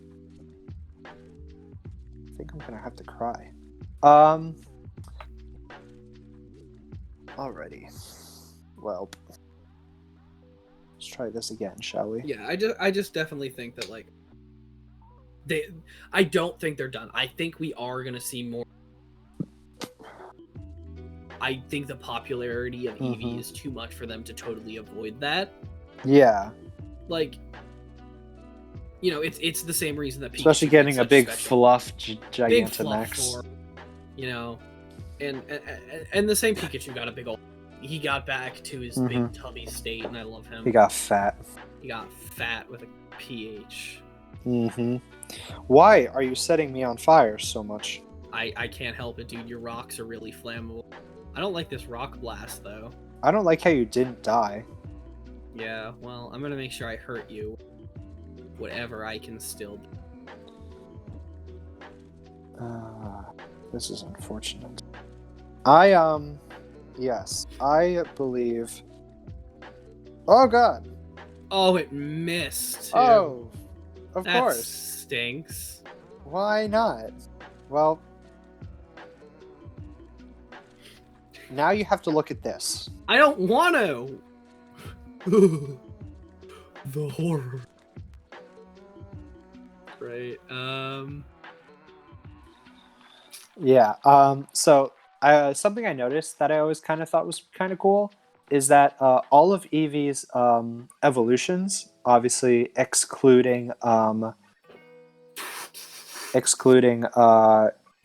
gonna have to cry. Alrighty. Well, let's try this again, shall we? Yeah, I just definitely think that like I don't think they're done. I think we are gonna see more. I think the popularity of Eevee is too much for them to totally avoid that. Yeah. Like, you know, it's the same reason that Pikachu especially getting a big special. fluff Big Gigantamax. fluff form, you know, and the same Pikachu got a big old. He got back to his big tubby state, and I love him. He got fat. He got fat with a PH. Why are you setting me on fire so much? I can't help it, dude. Your rocks are really flammable. I don't like this rock blast, though. I don't like how you didn't die. Yeah, well, I'm gonna make sure I hurt you. Whatever I can still do. This is unfortunate. Yes, I believe... Oh, God! Oh, it missed, too. Oh, of that course. Stinks. Why not? Well... Now you have to look at this. I don't want to! The horror. Right, Yeah, so something I noticed that I always kind of thought was kind of cool is that all of Eevee's evolutions, obviously excluding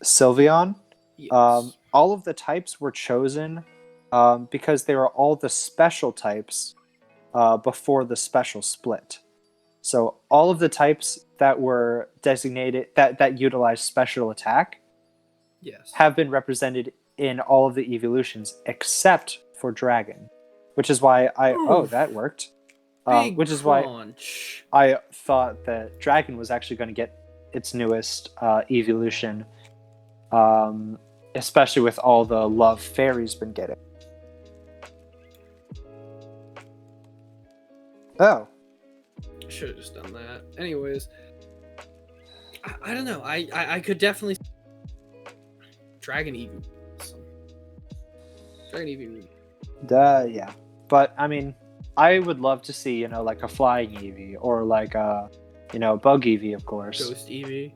Sylveon, yes. all of the types were chosen because they were all the special types before the special split. So all of the types that were designated that utilized special attack have been represented in all of the evolutions except for Dragon, which is why that worked. Which is why I thought that Dragon was actually going to get its newest evolution, especially with all the love Fairy's been getting. Oh. Should have just done that. Anyways, I don't know. I could definitely Dragon Eevee. Dragon Eevee. Yeah, but I mean, I would love to see like a flying Eevee or like a bug Eevee, of course. Ghost Eevee.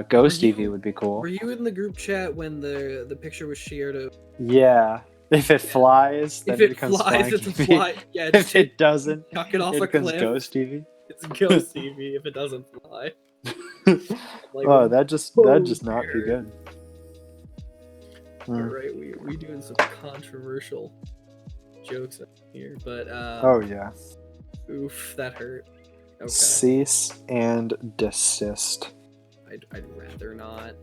Ghost Eevee would be cool. Were you in the group chat when the picture was shared of? Yeah. If it flies, then it becomes flying it's Eevee. A fly. Yeah. If it doesn't, knock it off it a becomes cliff. Ghost Eevee. It's Ghost Eevee if it doesn't fly. Like, that'd just not be good. You're right. We doing some controversial jokes here, but oh yeah. Oof, that hurt. Okay. Cease and desist. I'd rather not.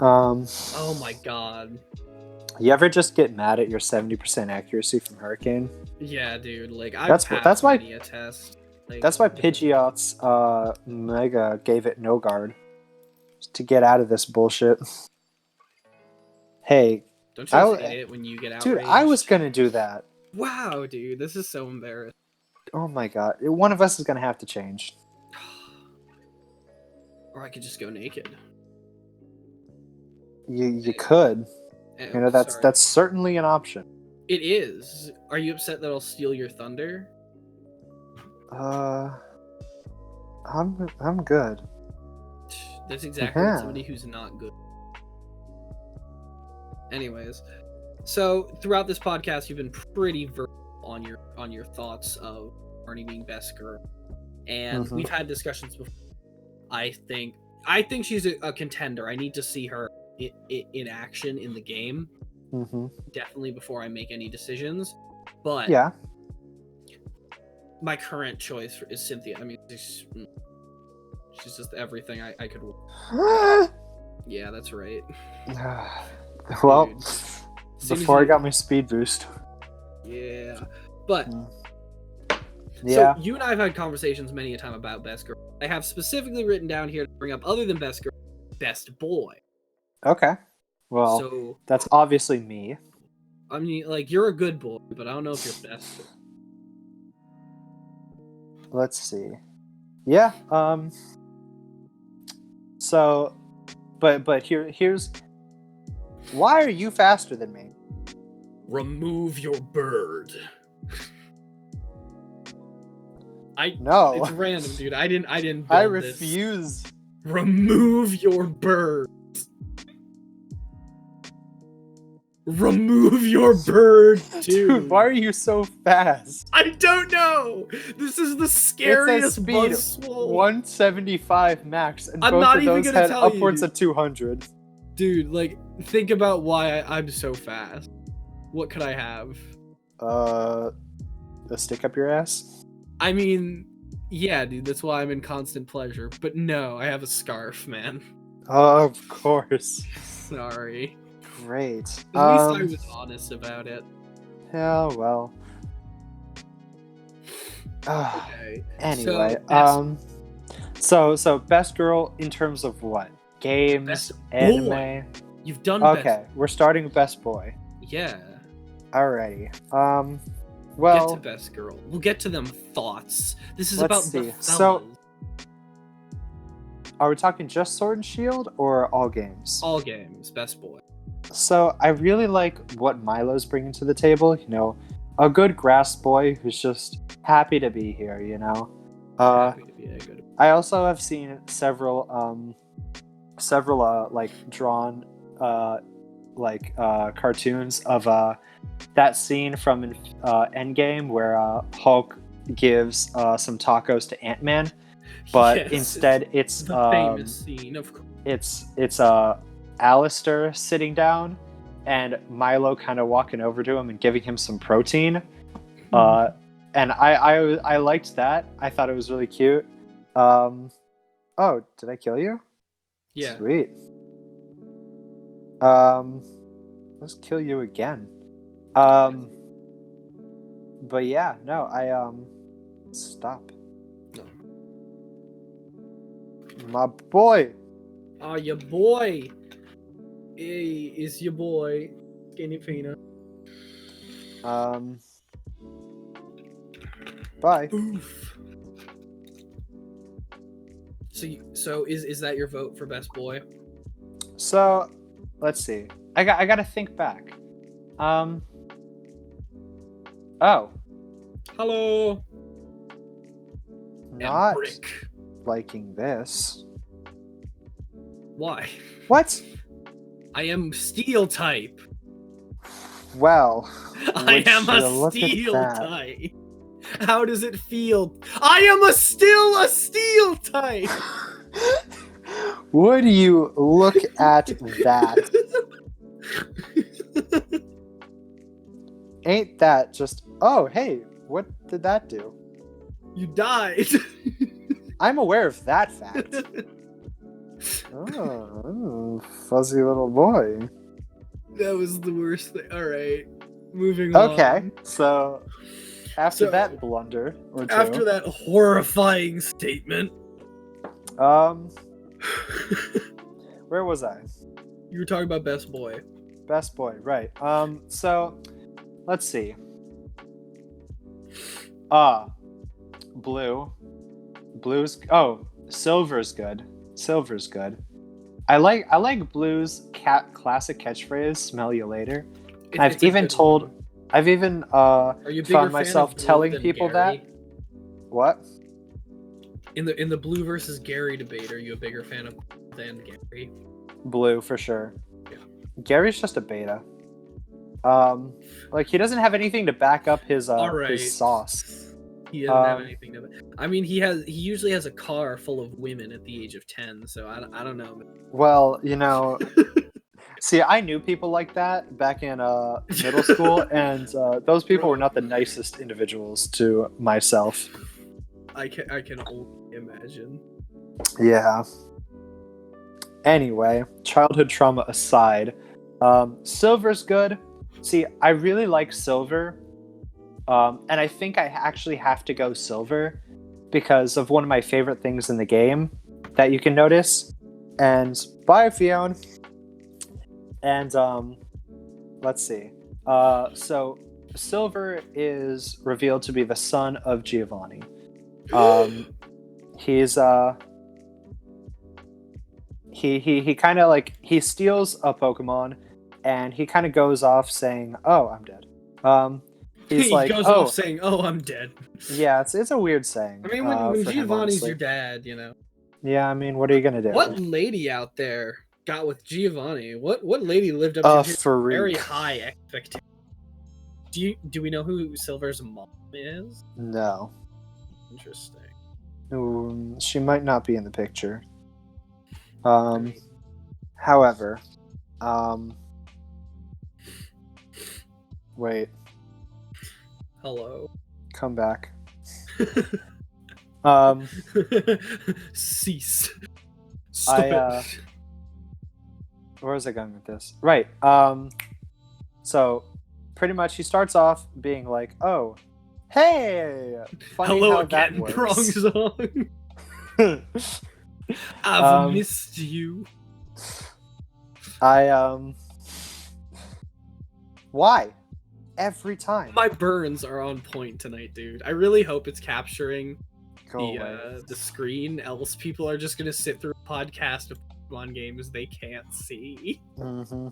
Oh my god. You ever just get mad at your 70% accuracy from Hurricane? Yeah, dude. Like that's why a test. Like, that's why Pidgeot's Mega gave it no guard to get out of this bullshit. Hey, don't you hate it when you get outraged? Dude, I was gonna do that. Wow, dude, this is so embarrassing. Oh my god, one of us is gonna have to change. Or I could just go naked. You could. That's certainly an option. It is. Are you upset that I'll steal your thunder? I'm good. That's exactly somebody who's not good. Anyways, so throughout this podcast, you've been pretty verbal on your thoughts of Marnie being best girl, and we've had discussions before. I think she's a contender. I need to see her in action in the game. Mm-hmm. Definitely before I make any decisions. But Yeah. my current choice is Cynthia. I mean, she's just everything I could. Yeah, that's right. Well, Dude. before I got my speed boost. Yeah, but Yeah. so you and I have had conversations many a time about best girl. I have specifically written down here to bring up, other than best girl, best boy. Okay. Well, So that's obviously me. I mean, like, you're a good boy, but I don't know if you're best. Let's see. Yeah. So, but here's why are you faster than me? Remove your bird. No. It's random, dude. I didn't. I build this. refuse. Remove your bird. Remove your bird, dude. Dude, why are you so fast? I don't know. This is the scariest speed buzzswole. 175 max, and I'm both not of even those gonna had tell you, upwards dude. of 200. Dude, like, think about why I'm so fast. What could I have? A stick up your ass? I mean, yeah, dude, that's why I'm in constant pleasure. But no, I have a scarf, man. Of course. Sorry. Great. At least I was honest about it. Yeah, well. Okay. Anyway, So, so best girl in terms of what? Games, best anime. boy. You've done Okay, we're starting with best boy. Yeah. Alrighty. Get Well, to best girl. We'll get to them thoughts. This is Let's about see. the fellas. So- are we talking just Sword and Shield or all games? All games, best boy. So I really like what Milo's bringing to the table. You know, a good grass boy who's just happy to be here. You know. Happy to be a good. I also have seen several like drawn cartoons of that scene from Endgame where Hulk gives some tacos to Ant-Man, but Yes, instead it's the famous scene, of course. it's Alistair sitting down and Milo kind of walking over to him and giving him some protein. And I liked that. I thought it was really cute. Oh, did I kill you? Yeah. Sweet. Let's kill you again. But yeah, no, stop. No. My boy. Oh, your boy. Hey, it's your boy, Skinny Peanut. Bye. Oof. So is that your vote for best boy? So, let's see. I gotta think back. Oh, Hello. not Brick. liking this. Why? What? I am steel type. Well, I am would you a look at steel that? type. How does it feel? I am still a steel type. Would you look at that? Ain't that just... Oh, hey, what did that do? You died. I'm aware of that fact. Oh, fuzzy little boy. That was the worst thing. All right, moving on. Okay, so after So, that blunder or two, After that horrifying statement, where was I? you were talking about best boy. Best boy, right? So let's see. Blue's. Oh, silver's good. Silver's good. I like Blue's classic catchphrase. Smell you later. I've even Are you a bigger found fan myself of Blue telling than people Gary? that. What? In the Blue versus Gary debate, are you a bigger fan of Blue than Gary? Blue for sure. Yeah. Gary's just a beta. Like he doesn't have anything to back up his his sauce. He doesn't have anything to. I mean, he usually has a car full of women at the age of 10. So I don't know. Well, you know, See, I knew people like that back in middle school, and those people were not the nicest individuals to myself. I can only imagine. Yeah. Anyway, childhood trauma aside, Silver's good. See, I really like Silver, and I think I actually have to go Silver because of one of my favorite things in the game that you can notice. And bye, Fiona. And let's see. So Silver is revealed to be the son of Giovanni. He's he kind of like he steals a Pokemon, and he kind of goes off saying, "Oh, I'm dead." He's He like, goes "Oh, off saying, "Oh, I'm dead." yeah." It's a weird saying. I mean, when for him, Giovanni's honestly. your dad, you know. Yeah, I mean, what are you gonna do? What lady out there got with Giovanni? What lady lived up to his very freak. high expectations? Do we know who Silver's mom is? No. Interesting. She might not be in the picture. However, wait, Hello. come back. Cease. Stop it. Where was I going with this? Right. So pretty much he starts off being like, "Oh, hey, funny Hello how again, that works." wrong song. I've missed you. Why? Every time. My burns are on point tonight, dude. I really hope it's capturing the screen, else people are just gonna sit through a podcast of Pokemon games they can't see. Mm-hmm.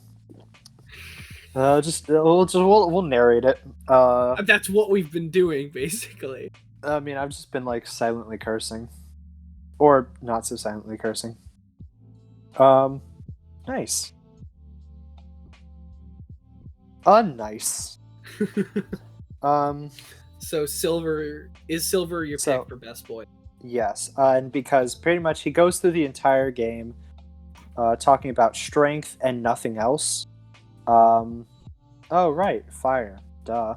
We'll narrate it. That's what we've been doing, basically. I mean, I've just been like silently cursing, or not so silently cursing. Nice. Unnice. So Silver your pick for best boy? Yes, and because pretty much he goes through the entire game, talking about strength and nothing else. Oh right, fire. Duh.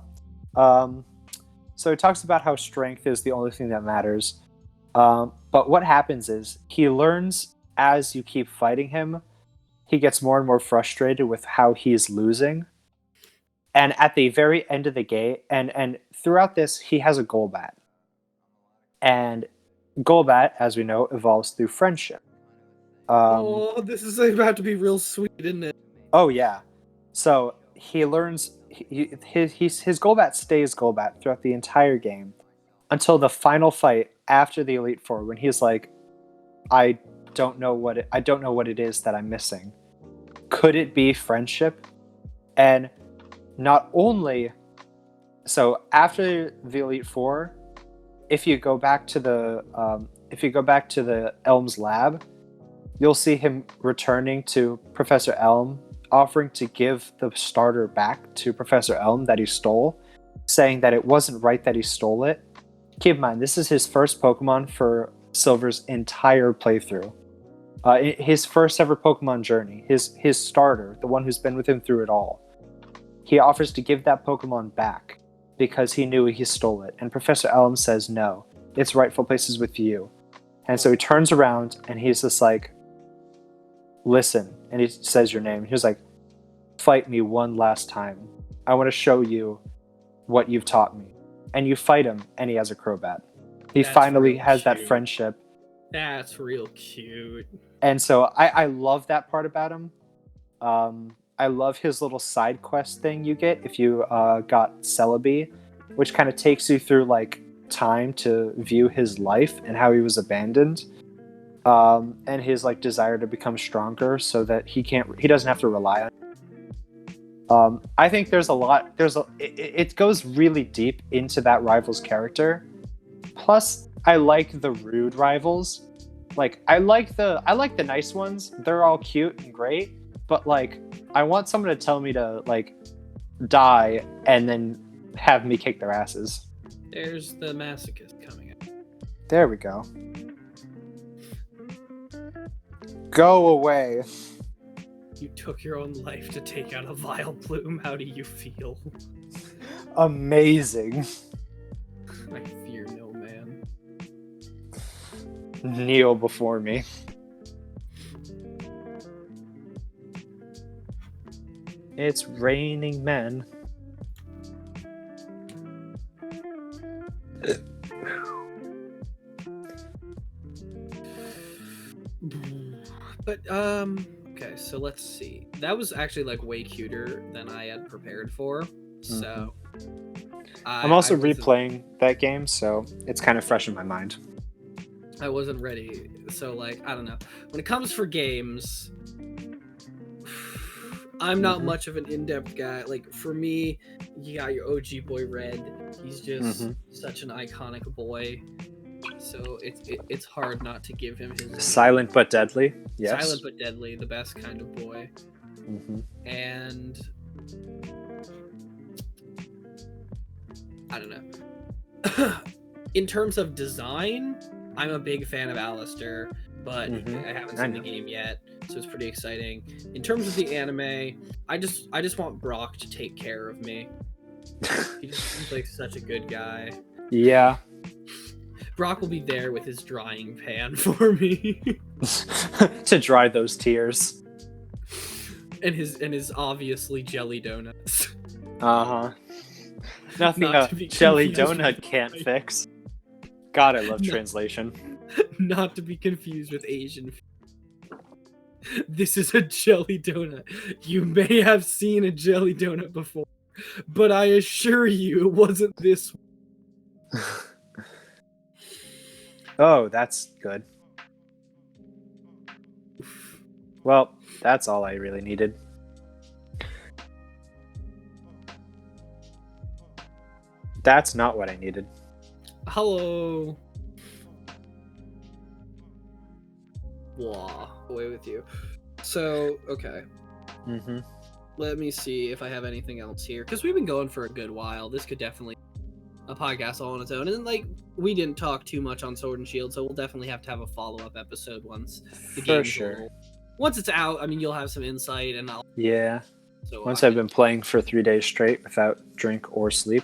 So he talks about how strength is the only thing that matters. But what happens is he learns as you keep fighting him, he gets more and more frustrated with how he's losing. And at the very end of the game, and throughout this, he has a Golbat. And Golbat, as we know, evolves through friendship. Oh, this is about to be real sweet, isn't it? Oh yeah. So he learns his Golbat stays Golbat throughout the entire game until the final fight after the Elite Four, when he's like, I don't know what it is that I'm missing. Could it be friendship? And not only so after the Elite Four, if you go back to the Elm's lab, you'll see him returning to Professor Elm, offering to give the starter back to Professor Elm that he stole, saying that it wasn't right that he stole it. Keep in mind, this is his first Pokemon for Silver's entire playthrough. His first ever Pokemon journey, his starter, the one who's been with him through it all. He offers to give that Pokemon back because he knew he stole it. And Professor Elm says, no, its rightful place is with you. And so he turns around and he's just like, listen. And he says your name. He was like, fight me one last time. I want to show you what you've taught me. And you fight him, and he has a Crobat. He finally has that friendship. That's real cute. And so I love that part about him. I love his little side quest thing you get if you got Celebi, which kind of takes you through like time to view his life and how he was abandoned, and his like desire to become stronger so that he doesn't have to rely on. I think it goes really deep into that rival's character. Plus, I like the rude rivals. Like I like the nice ones. They're all cute and great. But like, I want someone to tell me to like die and then have me kick their asses. There's the masochist coming up. There we go. Go away. You took your own life to take out a vile plume. How do you feel? Amazing. I fear no man. Kneel before me. It's raining men. But okay, so let's see. That was actually like way cuter than I had prepared for. So I'm also replaying that game, so it's kind of fresh in my mind. I wasn't ready. So like, I don't know. When it comes for games, I'm not much of an in-depth guy. Like for me, you got your OG boy Red. He's just such an iconic boy. So it's hard not to give him his Silent but deadly. Yes. Silent but deadly, the best kind of boy. And I don't know. In terms of design, I'm a big fan of Alistair, but I haven't seen the game yet, so it's pretty exciting. In terms of the anime, I just want Brock to take care of me. He just seems like such a good guy. Yeah. Brock will be there with his drying pan for me. To dry those tears. And his obviously jelly donuts. Nothing a jelly donut can't fix. God, I love translation. Not to be confused with Asian. This is a jelly donut. You may have seen a jelly donut before, but I assure you it wasn't this one. Oh, that's good. Well, that's all I really needed. That's not what I needed. Hello. Blah. Away with you. So, okay. Let me see if I have anything else here. Because we've been going for a good while. This could definitely a podcast all on its own. And like, we didn't talk too much on Sword and Shield, so we'll definitely have to have a follow-up episode once the game's sure. Once it's out, I mean, you'll have some insight, and I'll... Yeah. So once I've been playing for 3 days straight without drink or sleep.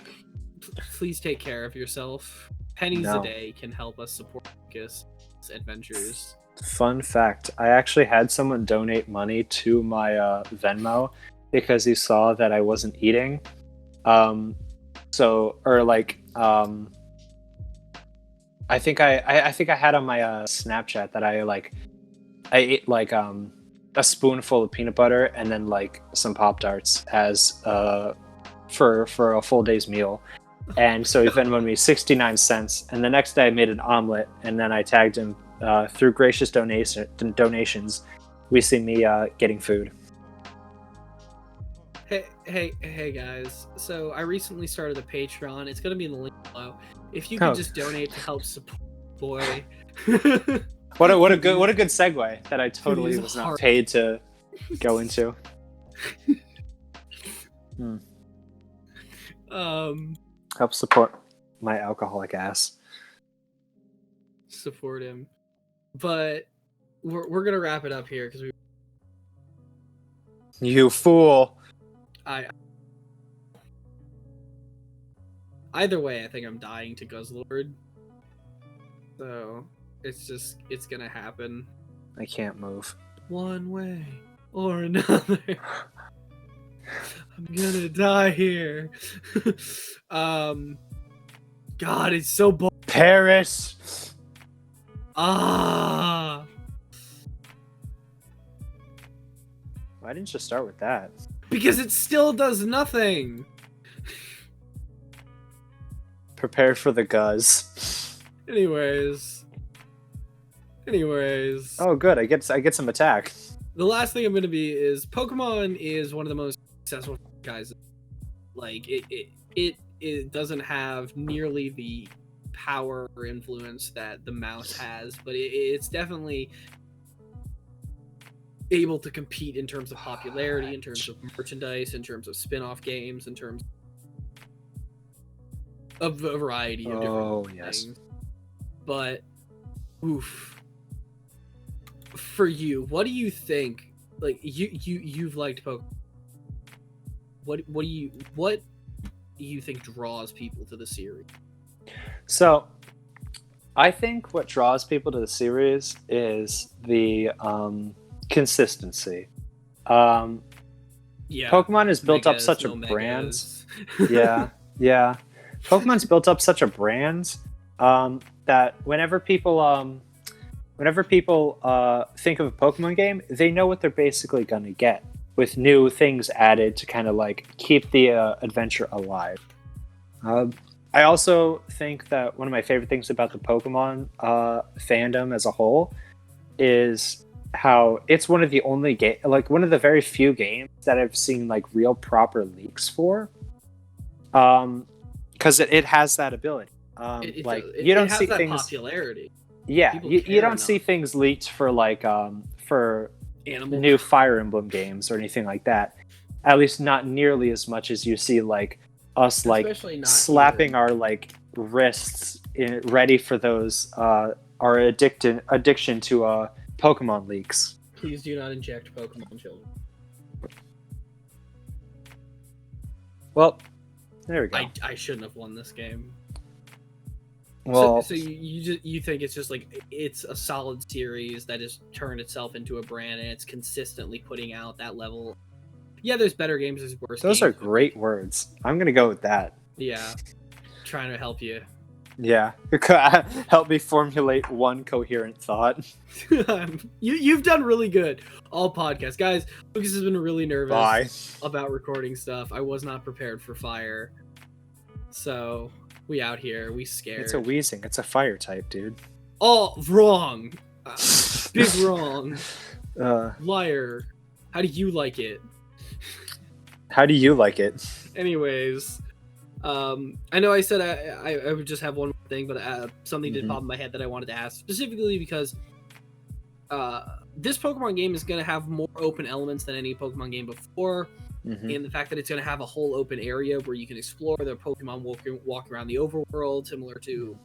Please take care of yourself. Pennies a day can help us support Lucas' adventures. Fun fact, I actually had someone donate money to my Venmo because he saw that I wasn't eating. I think I had on my Snapchat that I ate like a spoonful of peanut butter and then like some Pop-Tarts as for a full day's meal. And so he Venmoed me 69 cents, and the next day I made an omelet, and then I tagged him through gracious donations. We see me getting food. Hey guys! So I recently started a Patreon. It's gonna be in the link below. If you could just donate to help support boy. What a good segue that I totally was not paid to go into. Help support my alcoholic ass. Support him, but we're gonna wrap it up here because we. You fool! Either way, I think I'm dying to Guzzlord. So it's gonna happen. I can't move. One way or another. I'm gonna die here. God, it's so Paris. Why didn't you start with that? Because it still does nothing. Prepare for the guzz. Anyways. Oh, good. I get some attack. The last thing I'm gonna be is Pokemon is one of the most successful guys. Like it doesn't have nearly the power or influence that the mouse has, but it's definitely able to compete in terms of popularity, in terms of merchandise, in terms of spin-off games, in terms of a variety of different things. But oof. For you, what do you think like you've liked Pokemon. What do you think draws people to the series? So, I think what draws people to the series is the consistency. Yeah, Pokemon has built up Megas, such a no brand. Megas. Yeah. Pokemon's built up such a brand that whenever people think of a Pokemon game, they know what they're basically gonna get, with new things added to kind of like keep the adventure alive. I also think that one of my favorite things about the Pokemon fandom as a whole is how it's one of the only one of the very few games that I've seen like real proper leaks for, because it has that ability. You don't see that things. Popularity. Yeah, you don't see things leaked for like for Animal new Fire Emblem games or anything like that. At least not nearly as much as you see like us like slapping our like wrists ready for those our addiction to Pokemon leaks. Please do not inject Pokemon children. Well, there we go. I shouldn't have won this game. Well, so you think it's just like it's a solid series that has turned itself into a brand and it's consistently putting out that level. Yeah, there's better games, there's worse. Those are great words. I'm gonna go with that. Yeah, trying to help you. Yeah, help me formulate one coherent thought. You've done really good all podcasts, guys. Lucas has been really nervous about recording stuff. I was not prepared for fire, so we out here. We scared. It's a wheezing. It's a fire type, dude. Oh, wrong. Big wrong. Liar. How do you like it? How do you like it? Anyways, I know I said I would just have one more thing, but something did pop in my head that I wanted to ask, specifically because this Pokemon game is going to have more open elements than any Pokemon game before, and the fact that it's going to have a whole open area where you can explore the Pokemon walk around the overworld, similar to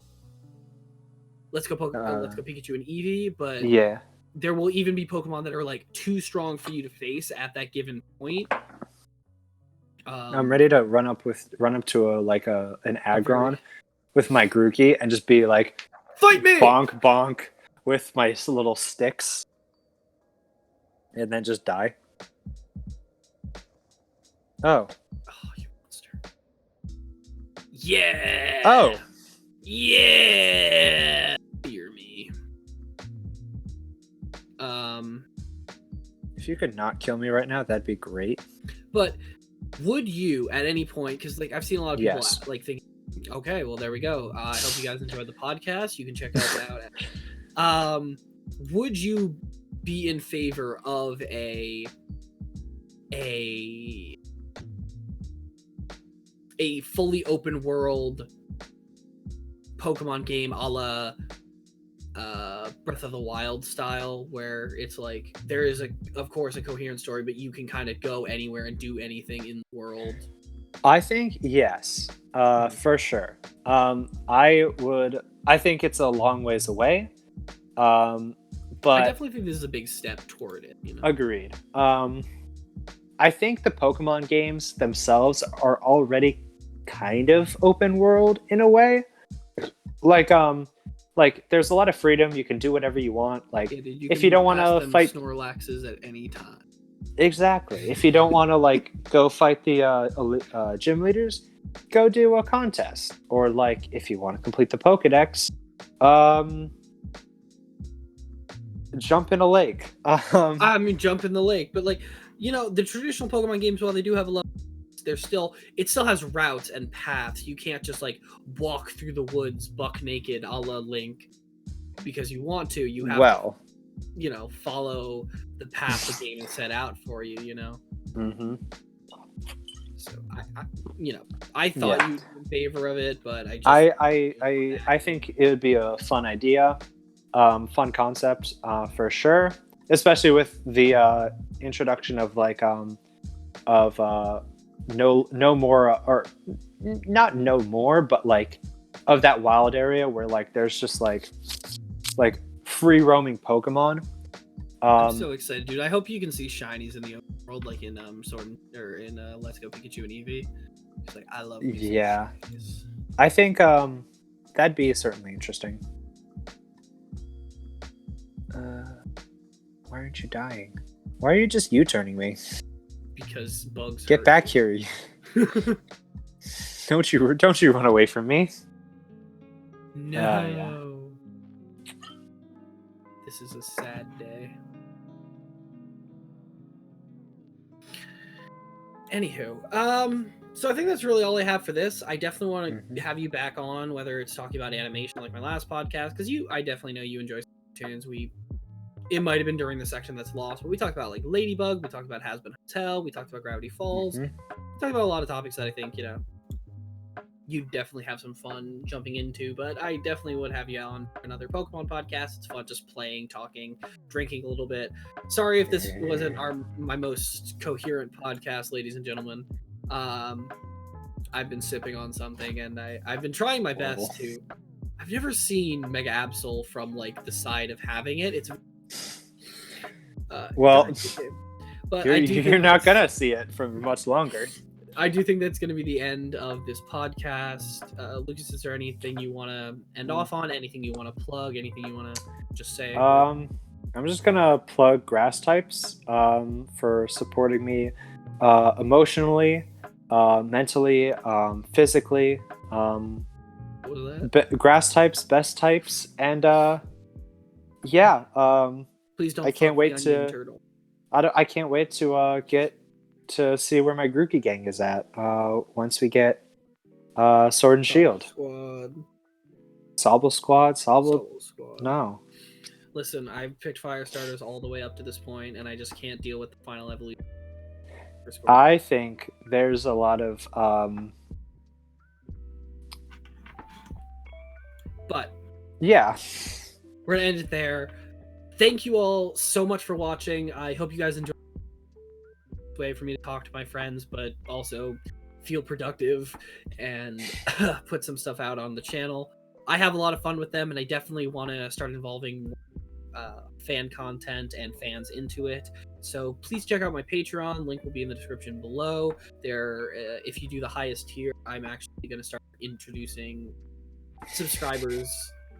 Let's Go Pikachu and Eevee, but yeah, there will even be Pokemon that are like too strong for you to face at that given point. I'm ready to run up to an Aggron with my Grookey and just be like, fight me, bonk bonk with my little sticks, and then just die. Oh, you monster! Yeah. Oh, yeah. Fear me. If you could not kill me right now, that'd be great. But would you, at any point, because like I've seen a lot of people like think, okay, well there we go. I hope you guys enjoyed the podcast. You can check that out. Would you be in favor of a fully open world Pokemon game a la Breath of the Wild style, where it's like there is of course a coherent story, but you can kind of go anywhere and do anything in the world? I think yes, for sure. I think it's a long ways away, but I definitely think this is a big step toward it. Agreed. I think the Pokemon games themselves are already kind of open world in a way. Like there's a lot of freedom. You can do whatever you want. Like if you don't want to fight Snorlaxes at any time. Exactly. If you don't want to like go fight the gym leaders, go do a contest. Or like if you want to complete the Pokedex, jump in a lake. Jump in the lake, but like the traditional Pokemon games, while they do have a lot, it still has routes and paths. You can't just like walk through the woods buck naked a la Link because you want to. You have to, follow the path the game has set out for you. So I thought you'd be in favor of it, but I think it would be a fun idea, fun concept for sure, especially with the introduction of like no more, or not no more, but like of that wild area where like there's just like free roaming Pokemon. I'm so excited, dude. I hope you can see shinies in the open world, like in Sword or in Let's Go Pikachu and Eevee. It's like I love. Yeah, I think that'd be certainly interesting. Why aren't you dying? Why are you just U-turning me? Because bugs. Get back here! Don't you run away from me? No. Yeah. This is a sad day. Anywho, so I think that's really all I have for this. I definitely want to have you back on, whether it's talking about animation like my last podcast, because I definitely know you enjoy cartoons. It might have been during the section that's lost, but we talked about like Ladybug, we talked about Has Been Hotel, we talked about Gravity Falls, we talked about a lot of topics that I think you definitely have some fun jumping into. But I definitely would have you on another Pokemon podcast. It's fun just playing, talking, drinking a little bit. Sorry if this wasn't my most coherent podcast, ladies and gentlemen. I've been sipping on something, and I've been trying my best to. I've never seen Mega Absol from like the side of having it. It's but you're not gonna see it for much longer. I do think that's going to be the end of this podcast. Lucas, is there anything you want to end off on? Anything you want to plug? Anything you want to just say? I'm just gonna plug Grass Types for supporting me emotionally, mentally, physically. What is that? Grass Types, best types, and yeah. Please don't. I can't wait to. I can't wait to get to see where my Grookey gang is at once we get Sword and Shield. Sobble Squad. No. Listen, I've picked fire starters all the way up to this point, and I just can't deal with the final evolution. I think there's a lot of but yeah, we're gonna end it there. Thank you all so much for watching. I hope you guys enjoyed. Way for me to talk to my friends, but also feel productive and put some stuff out on the channel. I have a lot of fun with them, and I definitely want to start involving fan content and fans into it. So please check out my Patreon. Link will be in the description below. If you do the highest tier, I'm actually going to start introducing subscribers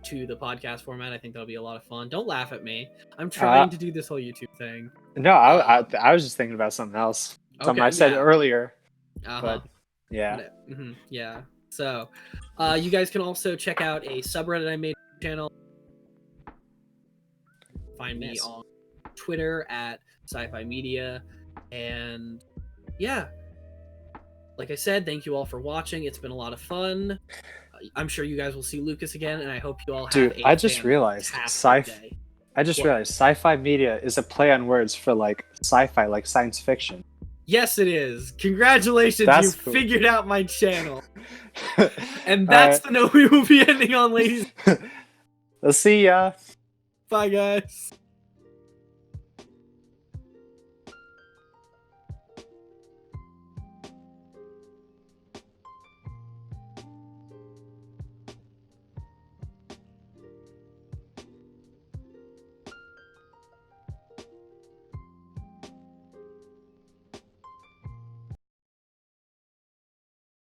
to the podcast format. I think that'll be a lot of fun. Don't laugh at me. I'm trying to do this whole YouTube thing. No, I was just thinking about something else. Something I said earlier. But yeah. Yeah. So you guys can also check out a subreddit I made channel. Find me on Twitter at Sci-Fi Media. And yeah. Like I said, thank you all for watching. It's been a lot of fun. I'm sure you guys will see Lucas again, and I hope you all have I just realized Sci-Fi Media is a play on words for like sci-fi, like science fiction. Yes, it is. Congratulations, you figured out my channel. And that's the note we will be ending on, ladies. We'll see ya. Bye, guys.